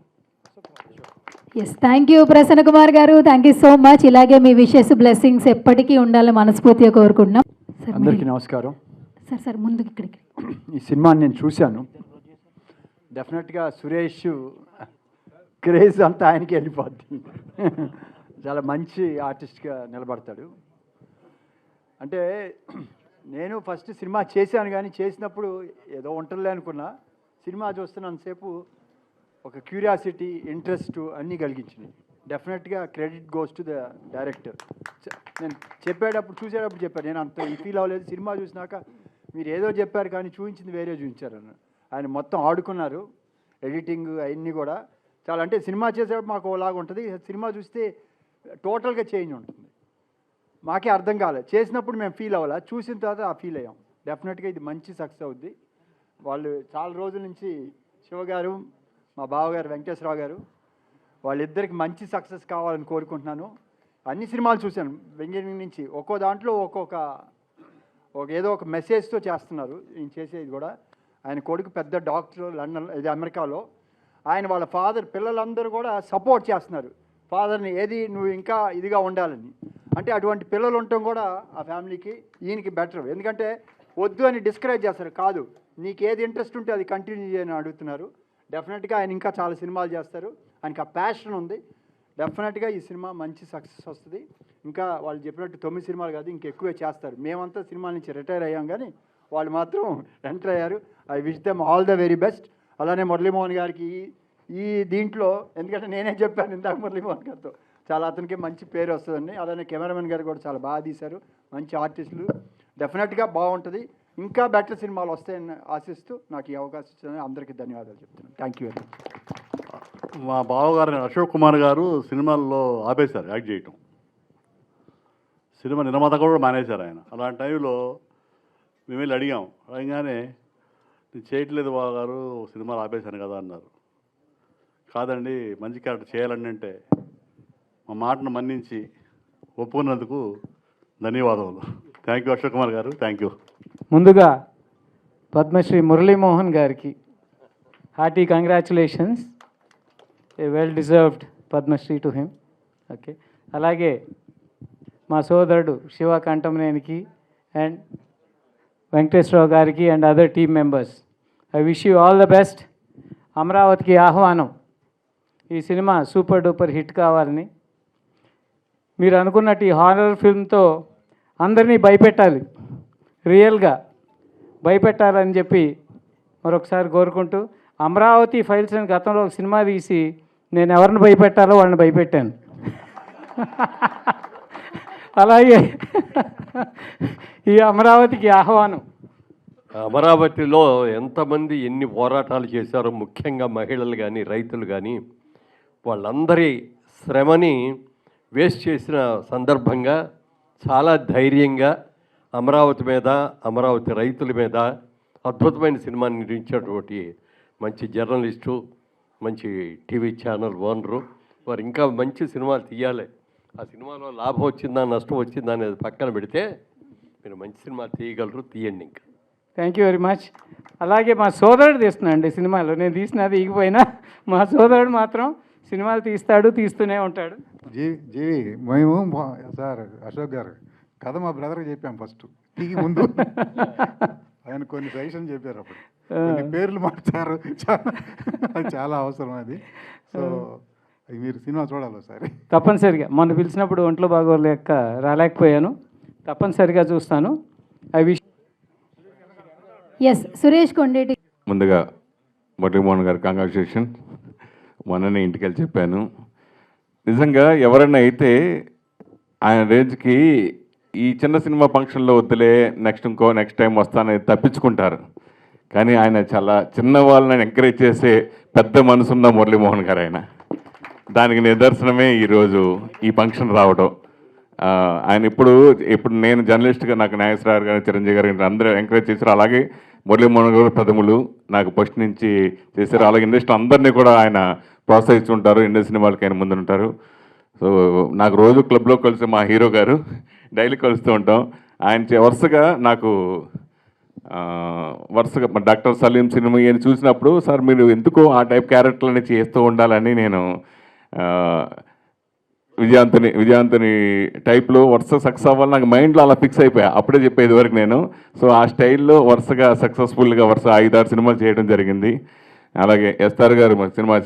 Yes, thank you Prasanna Kumar garu, thank you so much. ఇలాగే మీ విషెస్, బ్లెస్సింగ్స్ ఎప్పటికీ ఉండాలని మనస్ఫూర్తిగా కోరుకుంటున్నాం. అందరికీ నమస్కారం. సార్ ముందుకు ఇక్కడికి. ఈ సినిమాని నేను చూశాను. డెఫినెట్గా సురేష్ క్రేజ్ అంతా ఆయనకి వెళ్ళిపోద్ది. చాలా మంచి ఆర్టిస్ట్గా నిలబడతాడు. అంటే నేను ఫస్ట్ సినిమా చేశాను, కానీ చేసినప్పుడు ఏదో ఉంటుందిలే అనుకున్నా. సినిమా చూస్తున్నంతసేపు ఒక క్యూరియాసిటీ, ఇంట్రెస్ట్ అన్నీ కలిగించినాయి. డెఫినెట్గా credit goes to the director. నేను చూసేటప్పుడు చెప్పాను, నేను అంత ఫీల్ అవ్వలేదు. సినిమా చూసినాక మీరు ఏదో చెప్పారు కానీ చూపించింది వేరే చూపించారు అన్న. ఆయన మొత్తం ఆడుకున్నారు. ఎడిటింగ్ అవన్నీ కూడా చాలా, అంటే సినిమా చేసేటప్పుడు మాకు ఓలాగా ఉంటుంది, సినిమా చూస్తే టోటల్గా చేంజ్ ఉంటుంది. మాకే అర్థం కాలేదు, చేసినప్పుడు మేము ఫీల్ అవ్వాలి, చూసిన తర్వాత ఆ ఫీల్ అయ్యాం. డెఫినెట్గా ఇది మంచి సక్సెస్ అవుద్ది. వాళ్ళు చాలా రోజుల నుంచి శివ గారు, మా బావగారు వెంకటేశ్వరరావు గారు, వాళ్ళిద్దరికి మంచి సక్సెస్ కావాలని కోరుకుంటున్నాను. అన్ని సినిమాలు చూశాను బిగినింగ్ నుంచి. ఒక్కో దాంట్లో ఏదో ఒక మెసేజ్తో చేస్తున్నారు. ఈయన చేసేది కూడా, ఆయన కొడుకు పెద్ద డాక్టర్ లండన్, ఇది అమెరికాలో. ఆయన వాళ్ళ ఫాదర్, పిల్లలందరూ కూడా సపోర్ట్ చేస్తున్నారు ఫాదర్ని, ఏది నువ్వు ఇంకా ఇదిగా ఉండాలని. అంటే అటువంటి పిల్లలు ఉండటం కూడా ఆ ఫ్యామిలీకి, ఈయనకి బెటర్. ఎందుకంటే వద్దు అని డిస్కరేజ్ చేస్తారు, కాదు నీకు ఏది ఇంట్రెస్ట్ ఉంటే అది కంటిన్యూ చేయని అడుగుతున్నారు. డెఫినెట్గా ఆయన ఇంకా చాలా సినిమాలు చేస్తారు, ఆయనకి ఆ ప్యాషన్ ఉంది. డెఫినెట్గా ఈ సినిమా మంచి సక్సెస్ వస్తుంది. ఇంకా వాళ్ళు చెప్పినట్టు 9 సినిమాలు కాదు, ఇంకా ఎక్కువే చేస్తారు. మేమంతా సినిమాల నుంచి రిటైర్ అయ్యాం, కానీ వాళ్ళు మాత్రం ఎంటర్ అయ్యారు. I wish them all the very best. అలానే మురళీమోహన్ గారికి ఈ దీంట్లో, ఎందుకంటే నేనే చెప్పాను ఇందాక మురళీమోహన్ గారితో, చాలా అతనికి మంచి పేరు వస్తుందండి. అలానే కెమెరామెన్ గారు కూడా చాలా బాగా తీశారు, మంచి ఆర్టిస్టులు. డెఫినెట్గా బాగుంటుంది. ఇంకా బెటర్ సినిమాలు వస్తాయని ఆశిస్తూ నాకు ఈ అవకాశం ఇచ్చిన అందరికీ ధన్యవాదాలు చెప్తున్నాను. Thank you very much. మా బావగారు అశోక్ కుమార్ గారు సినిమాల్లో ఆపేశారు యాక్ట్ చేయటం. సినిమా నిర్మాత కూడా మానేశారు ఆయన. అలాంటి టైంలో మేము వెళ్ళి అడిగాం, అడగగానే నేను చేయట్లేదు బావగారు, సినిమాలు ఆపేశాను కదా అన్నారు. కాదండి, మంచి క్యారెక్టర్ చేయాలని అంటే మా మాటను మన్నించి ఒప్పుకున్నందుకు ధన్యవాదములు. Thank you Ashok Kumar garu, thank you. ముందుగా పద్మశ్రీ మురళీమోహన్ గారికి hearty congratulations, a well deserved Padmashri to him. Okay, అలాగే మా సోదరుడు శివ కంఠమనేనికి అండ్ వెంకటేశ్వరరావు గారికి and other team members, I wish you all the best. అమరావతికి ఆహ్వానం ఈ సినిమా సూపర్ డూపర్ హిట్ కావాలని, మీరు అనుకున్నట్టు ఈ హారర్ ఫిల్మ్తో అందరినీ భయపెట్టాలి, రియల్గా భయపెట్టాలని చెప్పి మరొకసారి కోరుకుంటూ, అమరావతి ఫైల్స్ అని గతంలో ఒక సినిమా తీసి నేను ఎవరిని భయపెట్టాలో వాళ్ళని భయపెట్టాను. అలాగే ఈ అమరావతికి ఆహ్వానం. అమరావతిలో ఎంతమంది ఎన్ని పోరాటాలు చేశారో, ముఖ్యంగా మహిళలు కానీ రైతులు కానీ, వాళ్ళందరి శ్రమని వేస్ట్ చేసిన సందర్భంగా చాలా ధైర్యంగా అమరావతి మీద, అమరావతి రైతుల మీద అద్భుతమైన సినిమాని నిర్మించినటువంటి మంచి జర్నలిస్టు, మంచి టీవీ ఛానల్ ఓనరు, వారు ఇంకా మంచి సినిమాలు తీయాలి. ఆ సినిమాలో లాభం వచ్చిందా నష్టం వచ్చిందా అనేది పక్కన పెడితే మీరు మంచి సినిమా తీయగలరు, తీయండి. ఇంకా థ్యాంక్ యూ వెరీ మచ్. అలాగే మా సోదరుడు తీస్తున్నాండి సినిమాలు, నేను తీసినది ఈగిపోయినా మా సోదరుడు మాత్రం సినిమాలు తీస్తాడు, తీస్తూనే ఉంటాడు. జీవి మేము సార్ అశోక్ గారు కథ మా బ్రదర్కి చెప్పాం ఫస్ట్ టీకి ముందు. ఆయన కొన్ని సజెషన్ చెప్పారు, అప్పుడు కొన్ని పేర్లు మార్చారు, అది చాలా అవసరం అది. సో మీరు సినిమా చూడాలి ఒకసారి తప్పనిసరిగా. మొన్న పిలిచినప్పుడు ఒంట్లో బాగోలేక రాలేకపోయాను, తప్పనిసరిగా చూస్తాను. I wish. Yes, Suresh Kondeti. ముందుగా మురళీమోహన్ గారు కంగ్రాచులేషన్. మొన్ననే ఇంటికి వెళ్ళి చెప్పాను, నిజంగా ఎవరైనా అయితే ఆయన రేంజ్కి ఈ చిన్న సినిమా ఫంక్షన్లో వద్దులే, నెక్స్ట్ టైం వస్తానని తప్పించుకుంటారు. కానీ ఆయన చాలా చిన్న వాళ్ళని ఎంకరేజ్ చేసే పెద్ద మనసున్న మురళీమోహన్ గారు ఆయన. దానికి నిదర్శనమే ఈరోజు ఈ ఫంక్షన్ రావడం. ఆయన ఇప్పుడు నేను జర్నలిస్ట్గా నాకు నాగేశ్వరరావు గారు, చిరంజీవి గారు అందరూ ఎంకరేజ్ చేశారు. అలాగే మురళీమోహన్ గారు ప్రథములు నాకు ఫస్ట్ నుంచి చేశారు. అలాగే ఇండస్ట్రీ అందరినీ కూడా ఆయన ప్రోత్సహిస్తుంటారు, ఇండస్ట్రీ సినిమాలకి ఆయన ముందుంటారు. సో నాకు రోజు క్లబ్లో కలిసి మా హీరో గారు డైలీ కలుస్తూ ఉంటాం. ఆయన వరుసగా డాక్టర్ సలీం సినిమా ఈయన చూసినప్పుడు, సార్ మీరు ఎందుకో ఆ టైప్ క్యారెక్టర్లని చేస్తూ ఉండాలని నేను విజయాంతని టైప్లో వరుస సక్సెస్ అవ్వాలి నాకు మైండ్లో అలా ఫిక్స్ అయిపోయా. అప్పుడే చెప్పేది వరకు నేను. సో ఆ స్టైల్లో వరుసగా సక్సెస్ఫుల్గా 5-6 సినిమాలు చేయడం జరిగింది. అలాగే ఎస్ఆర్ గారు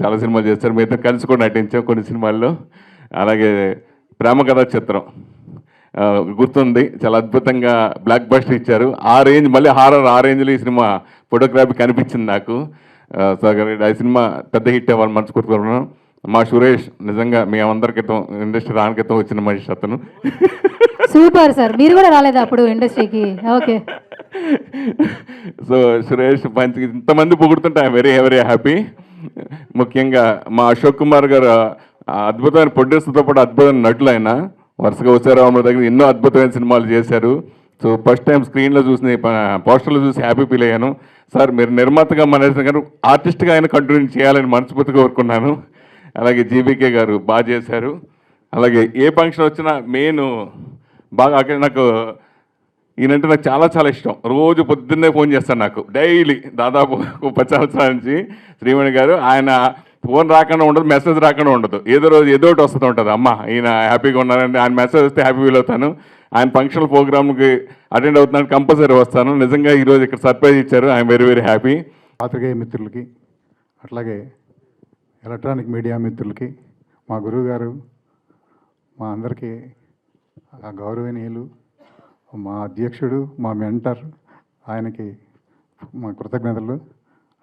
చాలా సినిమాలు చేస్తారు, మీతో కలిసి కూడా నటించాం కొన్ని సినిమాల్లో. అలాగే ప్రేమ కథా చిత్రం గుర్తుంది, చాలా అద్భుతంగా బ్లాక్ బస్టర్ ఇచ్చారు. ఆ రేంజ్, మళ్ళీ హారర్ ఆ రేంజ్లో ఈ సినిమా ఫోటోగ్రఫీ కనిపించింది నాకు. సో ఆ సినిమా పెద్ద హిట్ అవ్వాలి మనస్ఫూర్తిగా. మా సురేష్ నిజంగా మీ అందరి క్రితం ఇండస్ట్రీ రాని క్రితం వచ్చిన మనిషి అతను. సూపర్ సార్, మీరు కూడా రాలేదా అప్పుడు ఇండస్ట్రీకి? ఓకే. సో సురేష్ మంచి ఇంతమంది పొగుడుతుంటే ఐఎమ్ వెరీ వెరీ హ్యాపీ. ముఖ్యంగా మా అశోక్ కుమార్ గారు అద్భుతమైన ప్రొడ్యూసర్తో పాటు అద్భుతమైన నటులు. ఆయన వరుసగా ఉషారావు దగ్గర ఎన్నో అద్భుతమైన సినిమాలు చేశారు. సో ఫస్ట్ టైం స్క్రీన్లో చూసిన పోస్టర్లో చూసి హ్యాపీ ఫీల్ అయ్యాను. సార్ మీరు నిర్మాతగా మానేసిన గారు ఆర్టిస్ట్గా ఆయన కంటిన్యూ చేయాలని మనస్ఫూర్తిగా కోరుకున్నాను. అలాగే జీబీకే గారు బాగా చేశారు. అలాగే ఏ ఫంక్షన్ వచ్చినా మెయిన్ బాగా అక్కడ నాకు ఈయనంటే నాకు చాలా చాలా ఇష్టం. రోజు పొద్దున్నే ఫోన్ చేస్తాను నాకు డైలీ, దాదాపు 10 సంవత్సరాల నుంచి. శ్రీమణి గారు ఆయన ఫోన్ రాకుండా ఉండదు, మెసేజ్ రాకుండా ఉండదు. ఏదో రోజు ఏదో ఒకటి వస్తూ ఉంటుంది, అమ్మ ఈయన హ్యాపీగా ఉన్నారంటే ఆయన మెసేజ్ వస్తే హ్యాపీ ఫీల్ అవుతాను. ఆయన ఫంక్షనల్ ప్రోగ్రామ్కి అటెండ్ అవుతున్నాను, కంపల్సరీ వస్తాను. నిజంగా ఈరోజు ఇక్కడ సర్ప్రైజ్ ఇచ్చారు, ఐఎమ్ వెరీ వెరీ హ్యాపీ. పాత్రికేయ మిత్రులకి, అట్లాగే ఎలక్ట్రానిక్ మీడియా మిత్రులకి, మా గురువు గారు, మా అందరికీ గౌరవనీయులు, మా అధ్యక్షుడు, మా మెంటర్, ఆయనకి మా కృతజ్ఞతలు.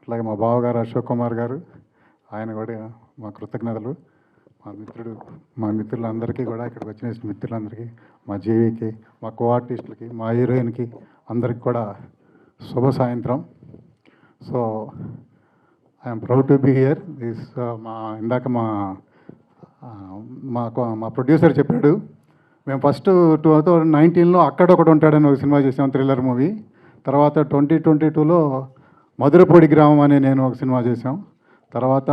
అట్లాగే మా బావగారు అశోక్ కుమార్ గారు, ఆయన కూడా మా కృతజ్ఞతలు. మా మిత్రులందరికీ కూడా, ఇక్కడికి వచ్చిన మిత్రులందరికీ, మా జీవీకి, మా కో ఆర్టిస్టులకి, మా హీరోయిన్కి అందరికి కూడా శుభ సాయంత్రం. So I'm proud to be here. ఇందాక మా ప్రొడ్యూసర్ చెప్పాడు, మేము ఫస్ట్ 2019లో అక్కడొకడు ఉంటాడని ఒక సినిమా చేసాం, థ్రిల్లర్ మూవీ. తర్వాత 2022లో మధురపూడి గ్రామం అని నేను ఒక సినిమా చేసాం. తర్వాత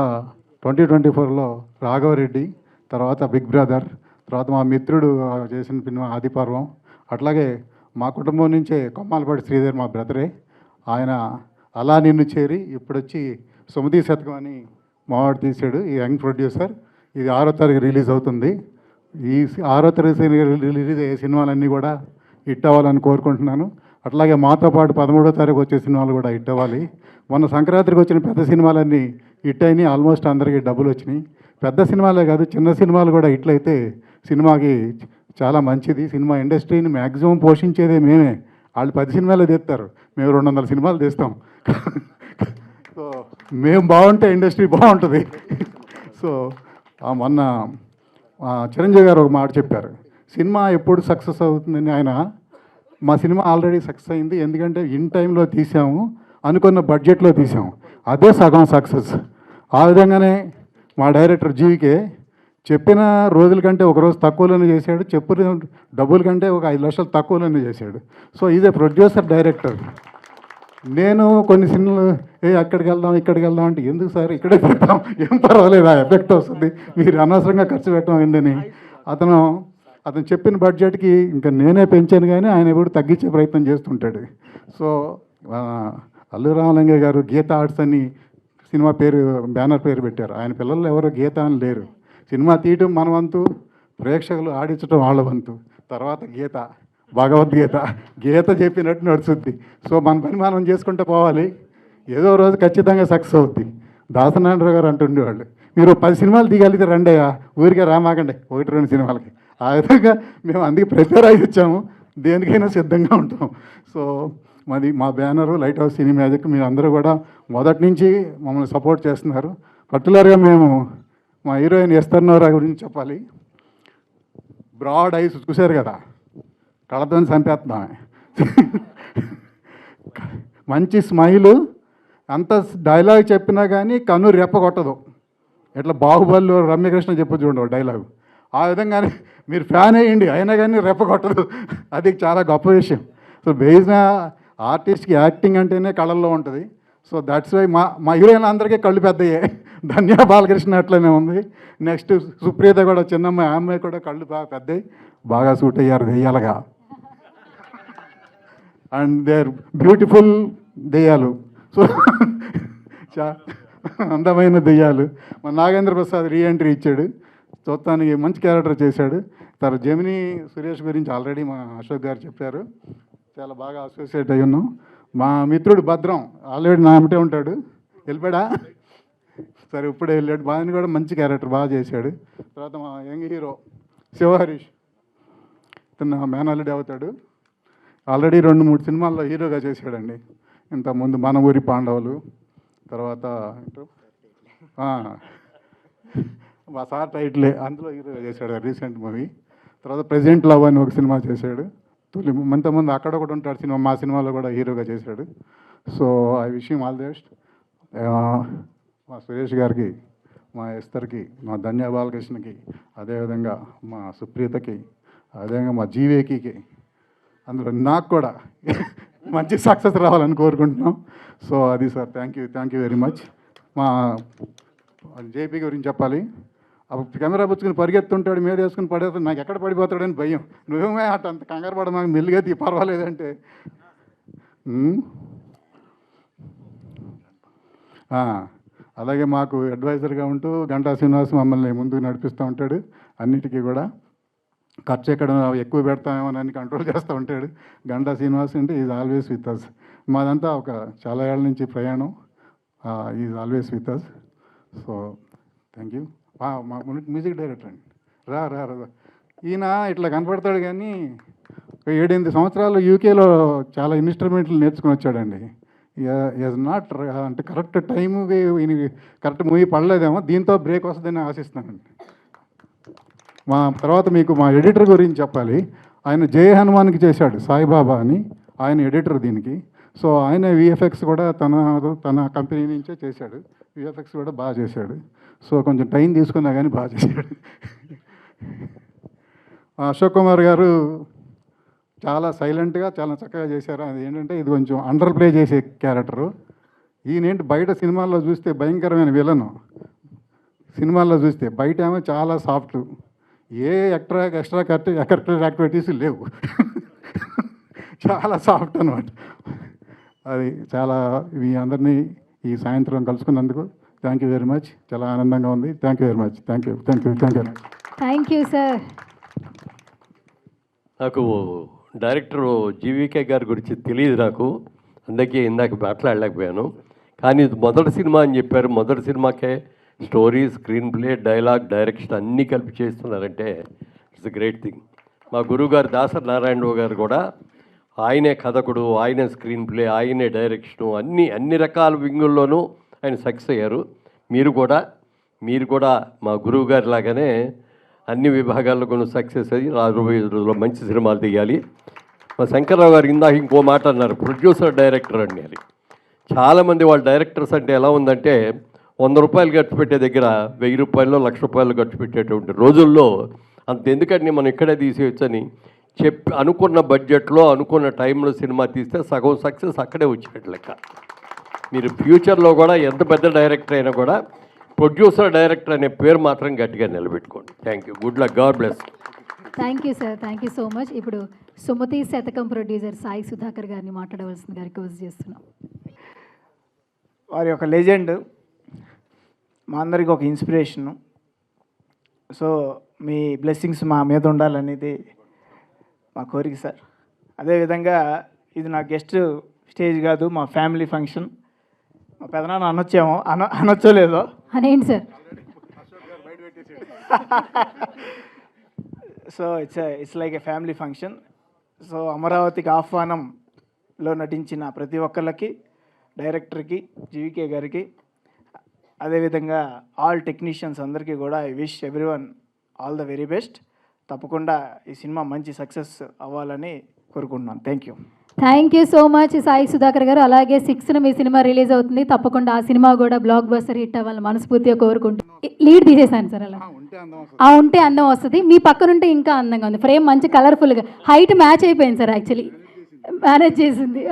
2024లో రాఘవరెడ్డి, తర్వాత బిగ్ బ్రదర్, తర్వాత మా మిత్రుడు చేసిన సినిమా ఆదిపర్వం. అట్లాగే మా కుటుంబం నుంచే కొమ్మాలపాటి శ్రీధర్ మా బ్రదరే, ఆయన అలా నిన్ను చేరి ఇప్పుడు వచ్చి సుమతి శతకం అని మావాడు తీశాడు, ఈ యంగ్ ప్రొడ్యూసర్. ఇది 6వ తారీఖు రిలీజ్ అవుతుంది. ఈ 6వ తారీఖు రిలీజ్ అయ్యే సినిమాలన్నీ కూడా హిట్ అవ్వాలని కోరుకుంటున్నాను. అట్లాగే మాతో పాటు 13వ తారీఖు వచ్చే సినిమాలు కూడా హిట్ అవ్వాలి. మొన్న సంక్రాంతికి వచ్చిన పెద్ద సినిమాలన్నీ హిట్ అయినాయి, ఆల్మోస్ట్ అందరికీ డబ్బులు వచ్చినాయి. పెద్ద సినిమాలే కాదు, చిన్న సినిమాలు కూడా హిట్లు అయితే సినిమాకి చాలా మంచిది. సినిమా ఇండస్ట్రీని మ్యాక్సిమం పోషించేదే మేమే. వాళ్ళు 10 సినిమాలు తీస్తారు, మేము 200 సినిమాలు తీస్తాం. సో మేము బాగుంటే ఇండస్ట్రీ బాగుంటుంది. సో మొన్న చిరంజీవి గారు ఒక మాట చెప్పారు, సినిమా ఎప్పుడు సక్సెస్ అవుతుందని. ఆయన మా సినిమా ఆల్రెడీ సక్సెస్ అయింది, ఎందుకంటే ఇన్ టైంలో తీసాము, అనుకున్న బడ్జెట్లో తీసాము, అదే సగం సక్సెస్. ఆ విధంగానే మా డైరెక్టర్ జీవికే చెప్పిన రోజుల కంటే ఒక రోజు తక్కువలోనే చేశాడు, చెప్పిన డబ్బుల కంటే ఒక 5 లక్షలు తక్కువలోనే చేశాడు. So is a producer director. నేను కొన్ని సినిమాలు అక్కడికి వెళ్దాం ఇక్కడికి వెళ్దాం అంటే, ఎందుకు సార్ ఇక్కడే పెడతాం, ఏం పర్వాలేదు, ఆ ఎఫెక్ట్ వస్తుంది, మీరు అనవసరంగా ఖర్చు పెట్టమండి అని. అతను చెప్పిన బడ్జెట్కి ఇంకా నేనే పెంచాను, కానీ ఆయన ఎప్పుడు తగ్గించే ప్రయత్నం చేస్తుంటాడు. సో అల్లు రామలింగయ్య గారు గీత ఆర్ట్స్ అని సినిమా పేరు, బ్యానర్ పేరు పెట్టారు. ఆయన పిల్లలు ఎవరో గీత అని లేరు. సినిమా తీయటం మన వంతు, ప్రేక్షకులు ఆడించడం వాళ్ళ వంతు, తర్వాత గీత, భగవద్గీత, గీత చెప్పినట్టు నడుచుద్ది. సో మన పని మనం చేసుకుంటూ పోవాలి, ఏదో రోజు ఖచ్చితంగా సక్సెస్ అవుద్ది. దాసనారాయణరావు గారు అంటుండేవాళ్ళు, మీరు 10 సినిమాలు తీయగలిగితే రండయ్యా, ఊరికే రామాకండి 1-2 సినిమాలకి. ఆ విధంగా మేము అందుకే ప్రిపేర్ అయ్యి వచ్చాము, దేనికైనా సిద్ధంగా ఉంటాం. సో మా బ్యానరు లైట్ హౌస్ సినీ మ్యాజిక్. మీరు అందరూ కూడా మొదటి నుంచి మమ్మల్ని సపోర్ట్ చేస్తున్నారు. పర్టికులర్గా మేము మా హీరోయిన్ ఎస్తర్నోరా గురించి చెప్పాలి. బ్రాడ్ ఐస్ చూశారు కదా, కళతోని చంపేస్తున్నామే. మంచి స్మైలు, అంత డైలాగ్ చెప్పినా కానీ కన్ను రెప్ప కొట్టదు. ఇట్లా బాహుబలిలో రమ్యకృష్ణ చెప్పు చూడండి డైలాగు, ఆ విధంగానే మీరు ఫ్యాన్ అయ్యండి, అయినా కానీ రెప్ప కొట్టదు. అది చాలా గొప్ప విషయం. సో బేస్న ఆర్టిస్ట్కి యాక్టింగ్ అంటేనే కళల్లో ఉంటుంది. సో దట్స్ వై మా హీరోయిన్ అందరికీ కళ్ళు పెద్దయ్యే. ధన్యా బాలకృష్ణ అట్లనే ఉంది. నెక్స్ట్ సుప్రీత కూడా చిన్నమ్మాయి, ఆ అమ్మాయి కూడా కళ్ళు బాగా పెద్దవి, బాగా సూట్ అయ్యారు దెయ్యాలుగా. అండ్ దే ఆర్ బ్యూటిఫుల్ దెయ్యాలు. సో అందమైన దెయ్యాలు. మన నాగేంద్ర ప్రసాద్ రీఎంట్రీ ఇచ్చాడు, చూస్తానికి మంచి క్యారెక్టర్ చేశాడు. తర్వాత జమినీ సురేష్ గురించి ఆల్రెడీ మా అశోక్ గారు చెప్పారు, చాలా బాగా అసోసియేట్ అయ్యి ఉన్నాం. మా మిత్రుడు భద్రం ఆల్రెడీ నా అమ్మటే ఉంటాడు, వెళ్ళిపోయాడా సరే ఇప్పుడే వెళ్ళాడు. బాగా కూడా మంచి క్యారెక్టర్ బాగా చేశాడు. తర్వాత మా యంగ్ హీరో శివహరీష్, ఇతను మేనల్లుడి అవుతాడు. ఆల్రెడీ 2-3 సినిమాల్లో హీరోగా చేశాడండి. ఇంతకుముందు మన ఊరి పాండవులు, తర్వాత మా సార్ టైటిలే, అందులో హీరోగా చేశాడు రీసెంట్ మూవీ. తర్వాత ప్రెజెంట్ లవ్ అని ఒక సినిమా చేశాడు. ఇంతకుముందు అక్కడ కూడా ఉంటాడు సినిమా, మా సినిమాలో కూడా హీరోగా చేశాడు. So I wish him all the best. మా సురేష్ గారికి, మా ఎస్తర్కి, మా ధన్యా బాలకృష్ణకి, అదేవిధంగా మా సుప్రీతకి, అదేవిధంగా మా జీవేకి, అందులో నాకు కూడా మంచి సక్సెస్ రావాలని కోరుకుంటున్నాం. సో అది sir, thank you very much. మా జేపీ గురించి చెప్పాలి. అప్పుడు కెమెరా పుచ్చుకుని పరిగెత్తుంటాడు, మీద వేసుకుని పడేస్తాడు, నాకు ఎక్కడ పడిపోతాడని భయం. నువ్వేమే అంత కంగారు పడ, మాకు మెల్లిగా పర్వాలేదంటే. అలాగే మాకు అడ్వైజర్గా ఉంటూ గంటా శ్రీనివాస్ మమ్మల్ని ముందుకు నడిపిస్తూ ఉంటాడు. అన్నిటికీ కూడా ఖర్చు ఎక్కడ ఎక్కువ పెడతామేమోనని కంట్రోల్ చేస్తూ ఉంటాడు. గంటా శ్రీనివాస్ అంటే ఈజ్ ఆల్వేస్ విత్ అస్. మాదంతా ఒక చాలా ఏళ్ళ నుంచి ప్రయాణం. Is always with us. So thank you. మా మ్యూజిక్ డైరెక్టర్ అండి, రా. ఈయన ఇట్లా కనపడతాడు కానీ 7-8 సంవత్సరాలు యూకేలో చాలా ఇన్స్ట్రుమెంట్లు నేర్చుకుని వచ్చాడండి. ఈజ్ నాట్ అంటే కరెక్ట్ టైంకి కరెక్ట్ మూవీ పడలేదేమో, దీంతో బ్రేక్ వస్తుందని ఆశిస్తున్నానండి. మా తర్వాత మీకు మా ఎడిటర్ గురించి చెప్పాలి. ఆయన జయ హనుమాన్కి చేశాడు, సాయిబాబా అని ఆయన ఎడిటర్ దీనికి. సో ఆయన విఎఫ్ఎక్స్ కూడా తన కంపెనీ నుంచే చేశాడు. విఎఫ్ఎక్స్ కూడా బాగా చేశాడు. సో కొంచెం టైం తీసుకున్నా కానీ బాగా చేశాడు. అశోక్ కుమార్ గారు చాలా సైలెంట్గా చాలా చక్కగా చేశారు. అది ఏంటంటే ఇది కొంచెం అండర్ ప్లే చేసే క్యారెక్టరు. ఈయనేంటి బయట సినిమాల్లో చూస్తే భయంకరమైన విలను, సినిమాల్లో చూస్తే బయట ఏమో చాలా సాఫ్ట్, ఏ ఎక్స్ట్రా కరిక్యులర్ యాక్టివిటీస్ లేవు, చాలా సాఫ్ట్ అనమాట. అది చాలా మీ అందరినీ ఈ సాయంత్రం కలుసుకున్నందుకు థ్యాంక్ యూ వెరీ మచ్. చాలా ఆనందంగా ఉంది. Thank you very much. Thank you sir. నాకు డైరెక్టర్ జీవీకే గారి గురించి తెలియదు నాకు, అందుకే ఇందాక మాట్లాడలేకపోయాను. కానీ ఇది మొదటి సినిమా అని చెప్పారు. మొదటి సినిమాకే story, screenplay, dialogue, direction అన్నీ కలిపి చేస్తున్నారంటే ఇట్స్ ఎ గ్రేట్ థింగ్. మా గురువుగారు దాసరి నారాయణరావు గారు కూడా ఆయనే కథకుడు, ఆయనే స్క్రీన్ ప్లే, ఆయనే డైరెక్షను, అన్ని రకాల వింగుల్లోనూ ఆయన సక్సెస్ అయ్యారు. మీరు కూడా మా గురువు గారి లాగానే అన్ని విభాగాల్లో కొన్ని సక్సెస్ అయ్యి రాబోయే రోజుల్లో మంచి సినిమాలు తీయాలి. మా శంకర్రావు గారు ఇందాక ఇంకో మాట అన్నారు, ప్రొడ్యూసర్ డైరెక్టర్ అని. అది చాలామంది వాళ్ళ డైరెక్టర్స్ అంటే ఎలా ఉందంటే 100 రూపాయలు ఖర్చు పెట్టే దగ్గర 1000 రూపాయలు, 1,00,000 రూపాయలు ఖర్చు పెట్టేటువంటి రోజుల్లో అంత ఎందుకంటే మనం ఇక్కడే తీసేయచ్చని అనుకున్న బడ్జెట్లో అనుకున్న టైంలో సినిమా తీస్తే సగం సక్సెస్ అక్కడే వచ్చేట లెక్క. మీరు ఫ్యూచర్లో కూడా ఎంత పెద్ద డైరెక్టర్ అయినా కూడా ప్రొడ్యూసర్ డైరెక్టర్ అనే పేరు మాత్రం గట్టిగా నిలబెట్టుకోండి. Thank you. Good luck. God bless. Thank you sir. Thank you so much. ఇప్పుడు సుమతి శతకం ప్రొడ్యూసర్ సాయి సుధాకర్ గారిని మాట్లాడవలసిందిగా రిక్వెస్ట్ చేస్తున్నాం. వారి ఒక లెజెండ్, మా అందరికి ఒక ఇన్స్పిరేషను. సో మీ బ్లెస్సింగ్స్ మా మీద ఉండాలనేది మా కోరిక సార్. అదేవిధంగా ఇది నా గెస్ట్ స్టేజ్ కాదు, మా ఫ్యామిలీ ఫంక్షన్. మా పెదనాన్న అనొచ్చో లేదో అనేంటి sir. So it's like a family function. So అమరావతికి ఆహ్వానంలో నటించిన ప్రతి ఒక్కళ్ళకి, డైరెక్టర్కి, జీవికే గారికి, అదేవిధంగా ఆల్ టెక్నీషియన్స్ అందరికీ కూడా I wish everyone all the very best. తప్పకుండా ఈ సినిమా మంచి సక్సెస్ అవ్వాలని కోరుకుంటున్నాను. Thank you so much Sai Sudhakar గారు. అలాగే 6న మీ సినిమా రిలీజ్ అవుతుంది. తప్పకుండా ఆ సినిమా కూడా బ్లాక్ బస్టర్ హిట్ అవ్వాలని మనస్ఫూర్తిగా కోరుకుంటున్నాను. లీడ్ తీసేసాను సార్. అలా ఉంటే అందం వస్తుంది. మీ పక్కనుంటే ఇంకా అందంగా ఉంది. ఫ్రేమ్ మంచి కలర్ఫుల్గా, హైట్ మ్యాచ్ అయిపోయింది సార్. యాక్చువల్లీ మేనేజ్ చేసింది.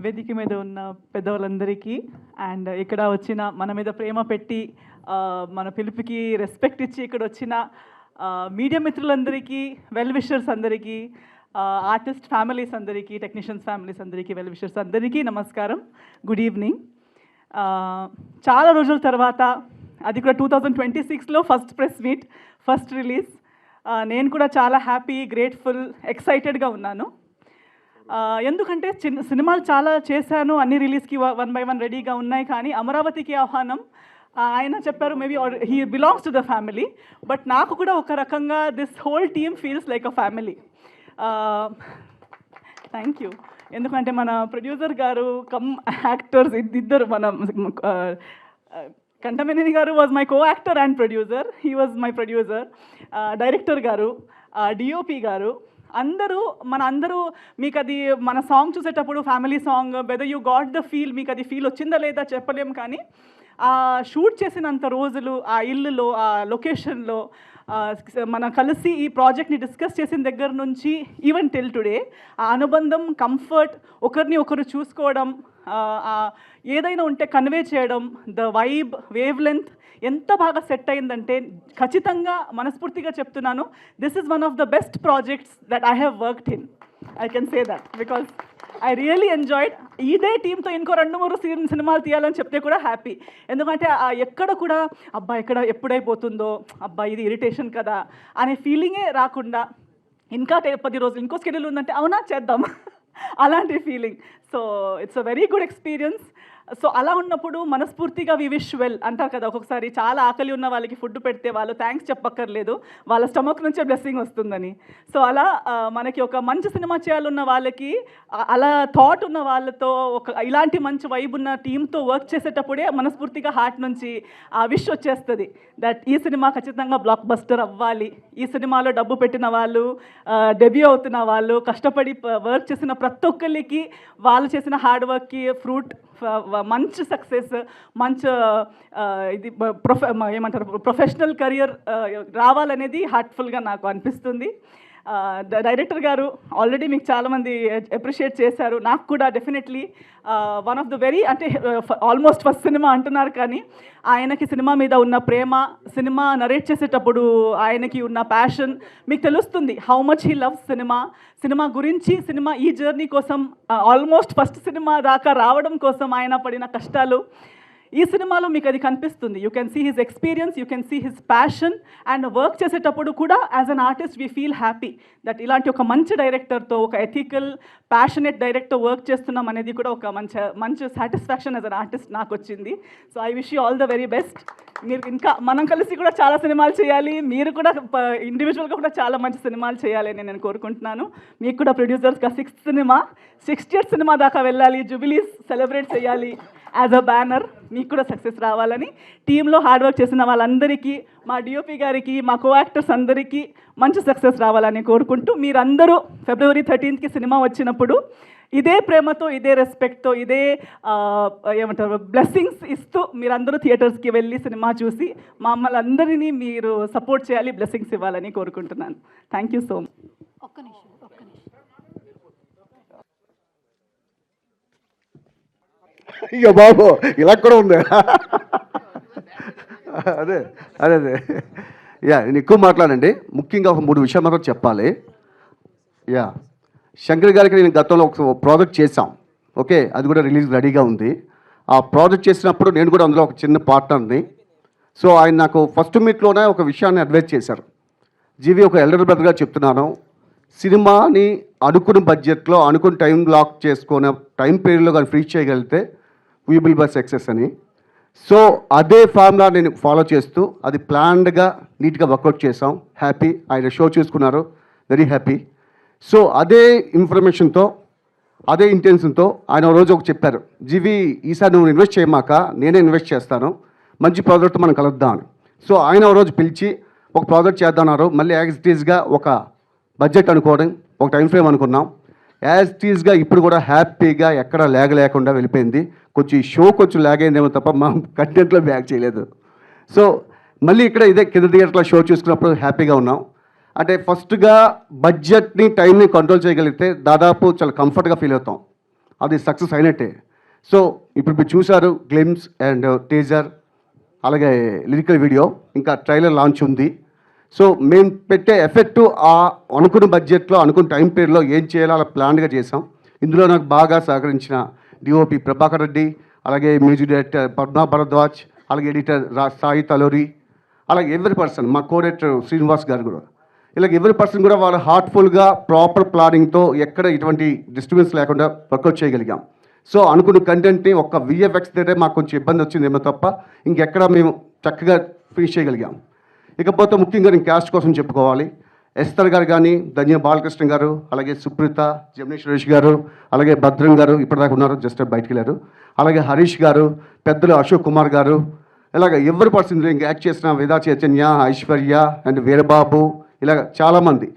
వేదిక మీద ఉన్న పెద్దవాళ్ళందరికీ అండ్ ఇక్కడ వచ్చిన మన మీద ప్రేమ పెట్టి మన పిలుపుకి రెస్పెక్ట్ ఇచ్చి ఇక్కడ వచ్చిన మీడియా మిత్రులందరికీ, వెల్ విషర్స్ అందరికీ, ఆర్టిస్ట్ ఫ్యామిలీస్ అందరికీ, టెక్నీషియన్స్ ఫ్యామిలీస్ అందరికీ, వెల్ విషర్స్ అందరికీ నమస్కారం. Good evening. చాలా రోజుల తర్వాత, అది కూడా 2026లో first press meet, first release. నేను కూడా చాలా హ్యాపీ, గ్రేట్ఫుల్, ఎక్సైటెడ్గా ఉన్నాను. ఎందుకంటే సినిమాలు చాలా చేశాను, అన్ని రిలీజ్కి 1 by 1 రెడీగా ఉన్నాయి. కానీ అమరావతికి ఆహ్వానం ఆయన చెప్పారు, maybe he belongs to the family, but నాకు కూడా ఒక రకంగా this whole team feels like a family. Thank you. ఎందుకంటే మన ప్రొడ్యూసర్ గారు కమ్ యాక్టర్స్ ఇద్దరు, మన కంఠమనేని గారు was my co actor and producer, he was my producer. Director గారు, డిఓపి గారు, అందరూ మీకు అది మన సాంగ్ చూసేటప్పుడు family song, whether you got the feel, మీకు అది ఫీల్ వచ్చిందా లేదా చెప్పలేము. కానీ ఆ షూట్ చేసినంత రోజులు ఆ ఇల్లులో, ఆ లొకేషన్లో మనం కలిసి ఈ ప్రాజెక్ట్ని డిస్కస్ చేసిన దగ్గర నుంచి ఈవెన్ టిల్ టుడే ఆ అనుబంధం, కంఫర్ట్, ఒకరిని ఒకరు చూసుకోవడం, ఏదైనా ఉంటే కన్వే చేయడం, ద వైబ్, వేవ్ లెంత్ ఎంత బాగా సెట్ అయిందంటే ఖచ్చితంగా మనస్ఫూర్తిగా చెప్తున్నాను, this is one of the best projects that I have worked in. I can say that because I really enjoyed. ఇదే టీంతో ఇంకో 2-3 సినిమాలు తీయాలని చెప్తే కూడా హ్యాపీ. ఎందుకంటే ఎక్కడ కూడా అబ్బా ఎప్పుడైపోతుందో, అబ్బా ఇది ఇరిటేషన్ కదా అనే ఫీలింగే రాకుండా, ఇంకా 10 రోజులు ఇంకో స్కెడ్యూల్ ఉందంటే అవునా చేద్దాం అలాంటి feeling. So it's a very good experience. So అలా ఉన్నప్పుడు మనస్ఫూర్తిగా వి విష్ వెల్ అంటారు కదా, ఒక్కొక్కసారి చాలా ఆకలి ఉన్న వాళ్ళకి ఫుడ్ పెడితే వాళ్ళు థ్యాంక్స్ చెప్పక్కర్లేదు, వాళ్ళ స్టమక్ నుంచే బ్లెస్సింగ్ వస్తుందని. సో అలా మనకి ఒక మంచి సినిమా చేయాలన్న వాళ్ళకి, అలా థాట్ ఉన్న వాళ్ళతో, ఇలాంటి మంచి వైబ్ ఉన్న టీంతో వర్క్ చేసేటప్పుడే మనస్ఫూర్తిగా హార్ట్ నుంచి ఆ విష్ వచ్చేస్తుంది దట్ ఈ సినిమా ఖచ్చితంగా బ్లాక్ బస్టర్ అవ్వాలి. ఈ సినిమాలో డబ్బు పెట్టిన వాళ్ళు, డెబ్యూ అవుతున్న వాళ్ళు, కష్టపడి వర్క్ చేసిన ప్రతి ఒక్కరికి వాళ్ళు చేసిన హార్డ్ వర్క్కి ఫ్రూట్, మంచి సక్సెస్, మంచి ఇది ఏమంటారు ప్రొఫెషనల్ కెరియర్ రావాలనేది హార్ట్ఫుల్గా నాకు అనిపిస్తుంది. డైరెక్టర్ గారు ఆల్రెడీ మీకు చాలామంది అప్రిషియేట్ చేశారు, నాకు కూడా definitely one of the very, అంటే ఆల్మోస్ట్ ఫస్ట్ సినిమా అంటున్నారు కానీ ఆయనకి సినిమా మీద ఉన్న ప్రేమ, సినిమా నరేట్ చేసేటప్పుడు ఆయనకి ఉన్న ప్యాషన్ మీకు తెలుస్తుంది. How much he loves cinema గురించి, సినిమా ఈ జర్నీ కోసం, ఆల్మోస్ట్ ఫస్ట్ సినిమా దాకా రావడం కోసం ఆయన పడిన కష్టాలు ఈ సినిమాలో మీకు అది కనిపిస్తుంది. You can see his experience, you can see his passion. And work చేసేటప్పుడు కూడా as an artist we feel happy that ఇలాంటి ఒక మంచి డైరెక్టర్తో, ఒక ఎథికల్, ప్యాషనెట్ డైరెక్టర్ వర్క్ చేస్తున్నాం అనేది కూడా ఒక మంచి సాటిస్ఫాక్షన్ యాజ్ అన్ ఆర్టిస్ట్ నాకు వచ్చింది. So I wish you all the very best. మీరు ఇంకా మనం కలిసి కూడా చాలా సినిమాలు చేయాలి, మీరు కూడా ఇండివిజువల్గా కూడా చాలా మంచి సినిమాలు చేయాలి అని నేను కోరుకుంటున్నాను. మీకు కూడా ప్రొడ్యూసర్స్గా 60th సినిమా దాకా వెళ్ళాలి, జూబిలీస్ సెలబ్రేట్ చేయాలి యాజ్ అ బ్యానర్, మీకు కూడా సక్సెస్ రావాలని, టీంలో హార్డ్ వర్క్ చేసిన వాళ్ళందరికీ, మా డిఓపి గారికి, మా కో యాక్టర్స్ అందరికీ మంచి సక్సెస్ రావాలని కోరుకుంటూ, మీరందరూ February 13th సినిమా వచ్చినప్పుడు ఇదే ప్రేమతో, ఇదే రెస్పెక్ట్తో, ఇదే ఏమంటారు బ్లెస్సింగ్స్ ఇస్తూ మీరందరూ థియేటర్స్కి వెళ్ళి సినిమా చూసి మమ్మల్ని అందరినీ మీరు సపోర్ట్ చేయాలి, బ్లెస్సింగ్స్ ఇవ్వాలని కోరుకుంటున్నాను. Thank you so much. ఒక్క నిమిషం. అయ్యో బాబు, ఇలా కూడా ఉంది. అదే అదే అదే నేను ఎక్కువ మాట్లాడండి. ముఖ్యంగా ఒక 3 విషయాలు మాత్రం చెప్పాలి. శంకర్ గారికి నేను గతంలో ఒక ప్రాజెక్ట్ చేశాం, ఓకే, అది కూడా రిలీజ్ రెడీగా ఉంది. ఆ ప్రాజెక్ట్ చేసినప్పుడు నేను కూడా అందులో ఒక చిన్న పార్ట్నర్ని. సో ఆయన నాకు ఫస్ట్ మీట్లోనే ఒక విషయాన్ని అడ్వైజ్ చేశారు. జీవి, ఒక ఎల్డర్ బ్రదర్గా చెప్తున్నాను, సినిమాని అనుకున్న బడ్జెట్లో, అనుకున్న టైం లాక్ చేసుకున్న టైం పీరియడ్లో కానీ ఫ్రీజ్ చేయగలిగితే వీ విల్ బై సక్సెస్ అని. సో అదే ఫార్ములా నేను ఫాలో చేస్తూ అది ప్లాన్డ్గా నీట్గా వర్కౌట్ చేసాం. హ్యాపీ, ఆయన షో చూసుకున్నారు, వెరీ హ్యాపీ. సో అదే ఇన్ఫర్మేషన్తో, అదే ఇంటెన్షన్తో ఆయన రోజు ఒక చెప్పారు, జీవి ఈసారి నువ్వు ఇన్వెస్ట్ చేయమాక, నేనే ఇన్వెస్ట్ చేస్తాను, మంచి ప్రాజెక్ట్ మనం కలుద్దాం అని. సో ఆయన రోజు పిలిచి ఒక ప్రాజెక్ట్ చేద్దామన్నారు. మళ్ళీ యాజ్ ఇట్ ఈస్గా ఒక బడ్జెట్ అనుకోవడం, ఒక టైం ఫ్రేమ్ అనుకున్నాం. యాజ్ ఇట్ ఈస్గా ఇప్పుడు కూడా హ్యాపీగా ఎక్కడ ల్యాగ్ లేకుండా వెళ్ళిపోయింది. కొంచెం ఈ షో కొంచెం ల్యాగ్ అయిందేమో తప్ప మా కంటెంట్లో బ్యాక్ చేయలేదు. సో మళ్ళీ ఇక్కడ ఇదే కింద థియేటర్లో షో చూసుకున్నప్పుడు హ్యాపీగా ఉన్నాం. అంటే ఫస్ట్గా బడ్జెట్ని, టైంని కంట్రోల్ చేయగలిగితే దాదాపు చాలా కంఫర్ట్గా ఫీల్ అవుతాం, అది సక్సెస్ అయినట్టే. సో ఇప్పుడు మీరు చూశారు గ్లిమ్స్ అండ్ టీజర్, అలాగే లిరికల్ వీడియో, ఇంకా ట్రైలర్ లాంచ్ ఉంది. సో మేము పెట్టే ఎఫెక్టు ఆ అనుకున్న బడ్జెట్లో, అనుకున్న టైం పీరియడ్లో ఏం చేయాలో అలా ప్లాన్గా చేసాం. ఇందులో నాకు బాగా సహకరించిన డిఓపి ప్రభాకర్ రెడ్డి, అలాగే మ్యూజిక్ డైరెక్టర్ పద్మా భరద్వాజ్, అలాగే ఎడిటర్ సాయి తలూరి, అలాగే ఎవరి పర్సన్ మా కోడైరెక్టర్ శ్రీనివాస్ గారు కూడా, ఇలాగ ఎవరి పర్సన్ కూడా వాళ్ళు హార్ట్ఫుల్గా ప్రాపర్ ప్లానింగ్తో ఎక్కడ ఎటువంటి డిస్టర్బెన్స్ లేకుండా వర్కౌట్ చేయగలిగాం. సో అనుకున్న కంటెంట్ని ఒక్క విఎఫ్ఎక్స్ దగ్గరే మాకు కొంచెం ఇబ్బంది వచ్చిందేమో తప్ప ఇంకెక్కడ మేము చక్కగా ఫినిష్ చేయగలిగాం. ఇకపోతే ముఖ్యంగా నేను క్యాస్ట్ కోసం చెప్పుకోవాలి. ఎస్తర్ గారు కానీ, ధన్య బాలకృష్ణ గారు, అలాగే సుప్రీత, జమినీ సురేష్ గారు, అలాగే భద్రం గారు ఇప్పటిదాకా ఉన్నారు, జస్ట్ బయటికి వెళ్ళారు, అలాగే హరీష్ గారు, పెద్దలు అశోక్ కుమార్ గారు, ఇలాగ ఎవరి పర్సన్ ఇంకా యాక్ట్ చేసిన వేదా చైతన్య, ఐశ్వర్య అండ్ వీరబాబు, ఇలాగ చాలామంది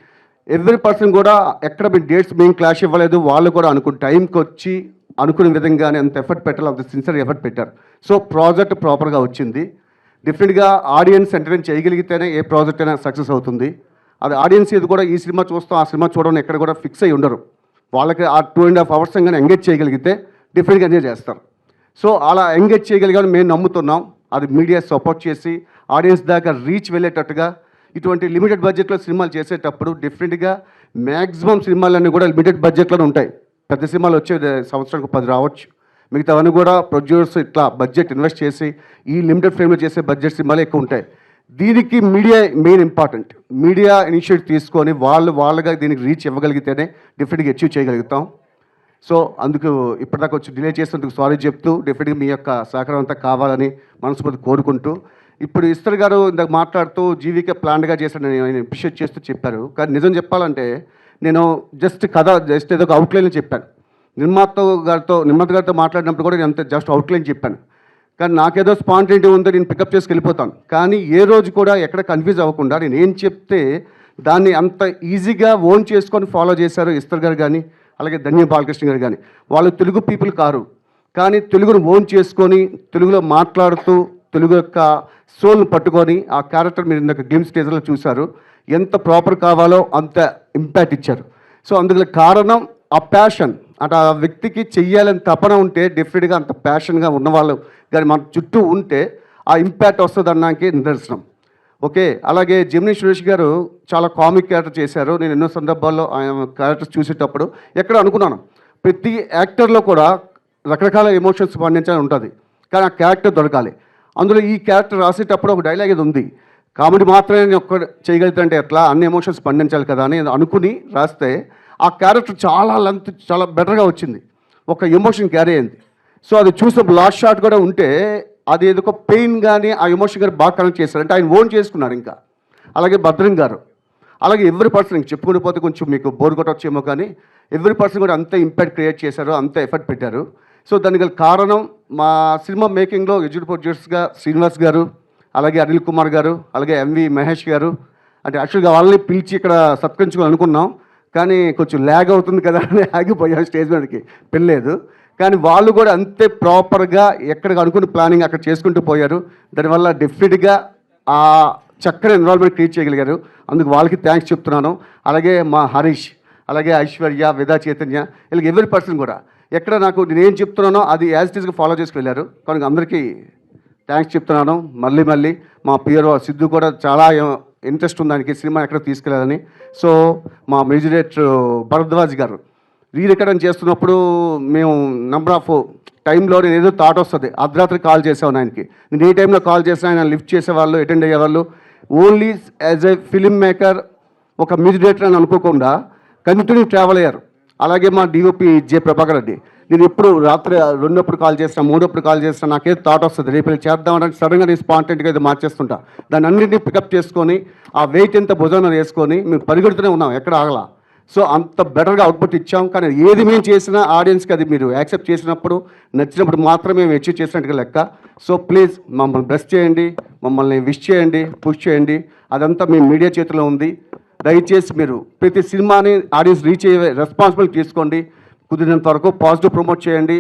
ఎవరి పర్సన్ కూడా ఎక్కడ మీ డేట్స్ మేము క్లాష్ ఇవ్వలేదు. వాళ్ళు కూడా అనుకున్న టైంకి వచ్చి అనుకునే విధంగానే అంత ఎఫర్ట్ పెట్టాలి, అంత సిన్సియర్ ఎఫర్ట్ పెట్టారు. సో ప్రాజెక్ట్ ప్రాపర్గా వచ్చింది. డెఫినెట్గా ఆడియన్స్ ఎంటర్టైన్ చేయగలిగితేనే ఏ ప్రాజెక్ట్ అయినా సక్సెస్ అవుతుంది. అది ఆడియన్స్ ఇది కూడా ఈ సినిమా చూస్తాం ఆ సినిమా చూడడం ఎక్కడ కూడా ఫిక్స్ అయ్యి ఉండరు. వాళ్ళకి ఆ 2.5 hours కానీ ఎంగేజ్ చేయగలిగితే డెఫినెట్గా ఎంజాయ్ చేస్తారు. సో అలా ఎంగేజ్ చేయగలిగామని మేము నమ్ముతున్నాం. అది మీడియా సపోర్ట్ చేసి ఆడియన్స్ దాకా రీచ్ వెళ్ళేటట్టుగా ఇటువంటి లిమిటెడ్ బడ్జెట్లో సినిమాలు చేసేటప్పుడు డెఫినెట్గా మ్యాక్సిమం సినిమాలన్నీ కూడా లిమిటెడ్ బడ్జెట్లోనే ఉంటాయి. పెద్ద సినిమాలు వచ్చే సంవత్సరానికి 10 రావచ్చు. మిగతావన్నీ కూడా ప్రొడ్యూసర్స్ ఇట్లా బడ్జెట్ ఇన్వెస్ట్ చేసి ఈ లిమిటెడ్ ఫ్రేమ్లో చేసే బడ్జెట్ సినిమాలు ఎక్కువ ఉంటాయి. దీనికి media main important. Media initiative తీసుకొని వాళ్ళగా దీనికి రీచ్ ఇవ్వగలిగితేనే డెఫినెట్గా అచీవ్ చేయగలుగుతాం. సో అందుకు ఇప్పటిదాకా వచ్చి డిలే చేసినందుకు సారీ చెప్తూ డెఫినెట్గా మీ యొక్క సహకారం అంతా కావాలని మనస్ఫూర్తి కోరుకుంటూ, ఇప్పుడు ఇస్తర్ గారు ఇందాక మాట్లాడుతూ జీవికే ప్లాన్గా చేశాను నేను అప్రిషియేట్ చేస్తూ చెప్పారు. కానీ నిజం చెప్పాలంటే నేను జస్ట్ ఏదో ఒక అవుట్లైన్ చెప్పాను. నిర్మాత గారితో మాట్లాడినప్పుడు కూడా నేను జస్ట్ అవుట్లైన్ చెప్పాను. కానీ నాకేదో స్పాంటేనిటీ ఉందో నేను పికప్ చేసి వెళ్ళిపోతాను. కానీ ఏ రోజు కూడా ఎక్కడ కన్ఫ్యూజ్ అవ్వకుండా నేను ఏం చెప్తే దాన్ని అంత ఈజీగా ఓన్ చేసుకొని ఫాలో చేశారు ఇస్తర్ గారు కానీ, అలాగే ధన్య బాలకృష్ణ గారు కానీ. వాళ్ళు తెలుగు పీపుల్ కారు, కానీ తెలుగును ఓన్ చేసుకొని తెలుగులో మాట్లాడుతూ తెలుగు యొక్క సోల్ని పట్టుకొని ఆ క్యారెక్టర్ మీరు ఇందాక గేమ్ స్టేజ్లో చూశారు. ఎంత ప్రాపర్ కావాలో అంత ఇంపాక్ట్ ఇచ్చారు. సో అందుకు కారణం ఆ ప్యాషన్. అంటే ఆ వ్యక్తికి చెయ్యాలని తపన ఉంటే డెఫినెట్గా అంత ప్యాషన్గా ఉన్నవాళ్ళు కానీ మన చుట్టూ ఉంటే ఆ ఇంపాక్ట్ వస్తుంది అన్నానికి నిదర్శనం. ఓకే, అలాగే జెమినీ సురేష్ గారు చాలా కామిక్ క్యారెక్టర్ చేశారు. నేను ఎన్నో సందర్భాల్లో ఆయన క్యారెక్టర్స్ చూసేటప్పుడు ఎక్కడ అనుకున్నాను ప్రతి యాక్టర్లో కూడా రకరకాల ఎమోషన్స్ పండించాలని ఉంటుంది, కానీ ఆ క్యారెక్టర్ దొరకాలి. అందులో ఈ క్యారెక్టర్ రాసేటప్పుడు ఒక డైలాగ్ ఇది ఉంది, కామెడీ మాత్రమే నేను ఒక్క చేయగలుగుతాంటే ఎట్లా, అన్ని ఎమోషన్స్ పండించాలి కదా అని అనుకుని రాస్తే ఆ క్యారెక్టర్ చాలా లెంత్ చాలా బెటర్గా వచ్చింది, ఒక ఎమోషన్ క్యారీ అయింది. సో అది చూసినప్పుడు లాస్ట్ షాట్ కూడా ఉంటే అది ఏదో ఒక పెయిన్ కానీ ఆ ఎమోషన్ గారు బాగా కనెక్ట్ చేశారు. అంటే ఆయన ఓన్ చేసుకున్నారు. ఇంకా అలాగే భద్రం గారు, అలాగే ఎవ్రీ పర్సన్ ఇంక చెప్పుకుని పోతే కొంచెం మీకు బోర్ కొట్టొచ్చేమో, కానీ ఎవ్రీ పర్సన్ కూడా అంత ఇంపాక్ట్ క్రియేట్ చేశారు, అంత ఎఫర్ట్ పెట్టారు. సో దానికి కారణం మా సినిమా మేకింగ్లో ఎగ్జిక్యూటివ్ ప్రొడ్యూసర్స్గా శ్రీనివాస్ గారు, అలాగే అనిల్ కుమార్ గారు, అలాగే ఎంవి మహేష్ గారు. అంటే యాక్చువల్గా వాళ్ళని పిలిచి ఇక్కడ సత్కరించుకోవాలి అనుకున్నాం, కానీ కొంచెం ల్యాగ్ అవుతుంది కదా అని ఆగిపోయాం, స్టేజ్ మీదకి పెళ్ళలేదు. కానీ వాళ్ళు కూడా అంతే ప్రాపర్గా ఎక్కడికి అనుకున్న ప్లానింగ్ అక్కడ చేసుకుంటూ పోయారు. దానివల్ల డెఫినెట్గా ఆ చక్కని ఎన్విరాన్మెంట్ క్రియేట్ చేయగలిగారు. అందుకు వాళ్ళకి థ్యాంక్స్ చెప్తున్నాను. అలాగే మా హరీష్, అలాగే ఐశ్వర్య, విదా చైతన్య, ఇలా ఎవరి పర్సన్ కూడా ఎక్కడ నాకు నేనేం చెప్తున్నానో అది యాజ్ ఇట్ ఈస్గా ఫాలో చేసుకు వెళ్ళారు. కనుక అందరికీ థ్యాంక్స్ చెప్తున్నాను. మళ్ళీ మా పియరో సిద్ధు కూడా చాలా ఇంట్రెస్ట్ ఉంది దానికి సినిమా ఎక్కడ తీసుకెళ్ళాలని. సో మా మ్యూజిక్ డైరెక్టర్ భరద్వాజ్ గారు రీరికార్డింగ్ చేస్తున్నప్పుడు మేము నెంబర్ ఆఫ్ టైంలో నేను ఏదో థాట్ వస్తుంది, అర్ధరాత్రి కాల్ చేసాను ఆయనకి. నేను ఏ టైంలో కాల్ చేసినా ఆయన లిఫ్ట్ చేసేవాళ్ళు, అటెండ్ అయ్యేవాళ్ళు. Only as a film maker, ఒక మ్యూజిక్ డైరెక్టర్ అని అనుకోకుండా కంటిన్యూ ట్రావెల్ అయ్యారు. అలాగే మా డిఓపి జె ప్రభాకర్ రెడ్డి, నేను ఎప్పుడు రాత్రి 2 కాల్ చేసినా 3 కాల్ చేసినా నాకేదో థాట్ వస్తుంది, రేపు వెళ్ళి చేద్దామని సడన్గా నేను స్పాంటేనిటీగా ఇది మార్చేస్తుంటా. దాన్ని అన్నింటినీ పికప్ చేసుకొని ఆ వెయిట్ ఎంత భుజాన వేసుకొని మేము పరిగెడుతూనే ఉన్నాం, ఎక్కడ ఆగలా. సో అంత బెటర్గా అవుట్పుట్ ఇచ్చాం. కానీ ఏది మేము చేసినా ఆడియన్స్కి అది మీరు యాక్సెప్ట్ చేసినప్పుడు, నచ్చినప్పుడు మాత్రమే మేము అచీవ్ చేసినట్టుగా లెక్క. సో ప్లీజ్ మమ్మల్ని బ్లెస్ చేయండి, మమ్మల్ని విష్ చేయండి, పుష్ చేయండి. అదంతా మీ మీడియా చేతిలో ఉంది. దయచేసి మీరు ప్రతి సినిమాని ఆడియన్స్ రీచ్ అయ్యే రెస్పాన్సిబిలిటీ తీసుకోండి. కుదిరినంత వరకు పాజిటివ్ ప్రమోట్ చేయండి.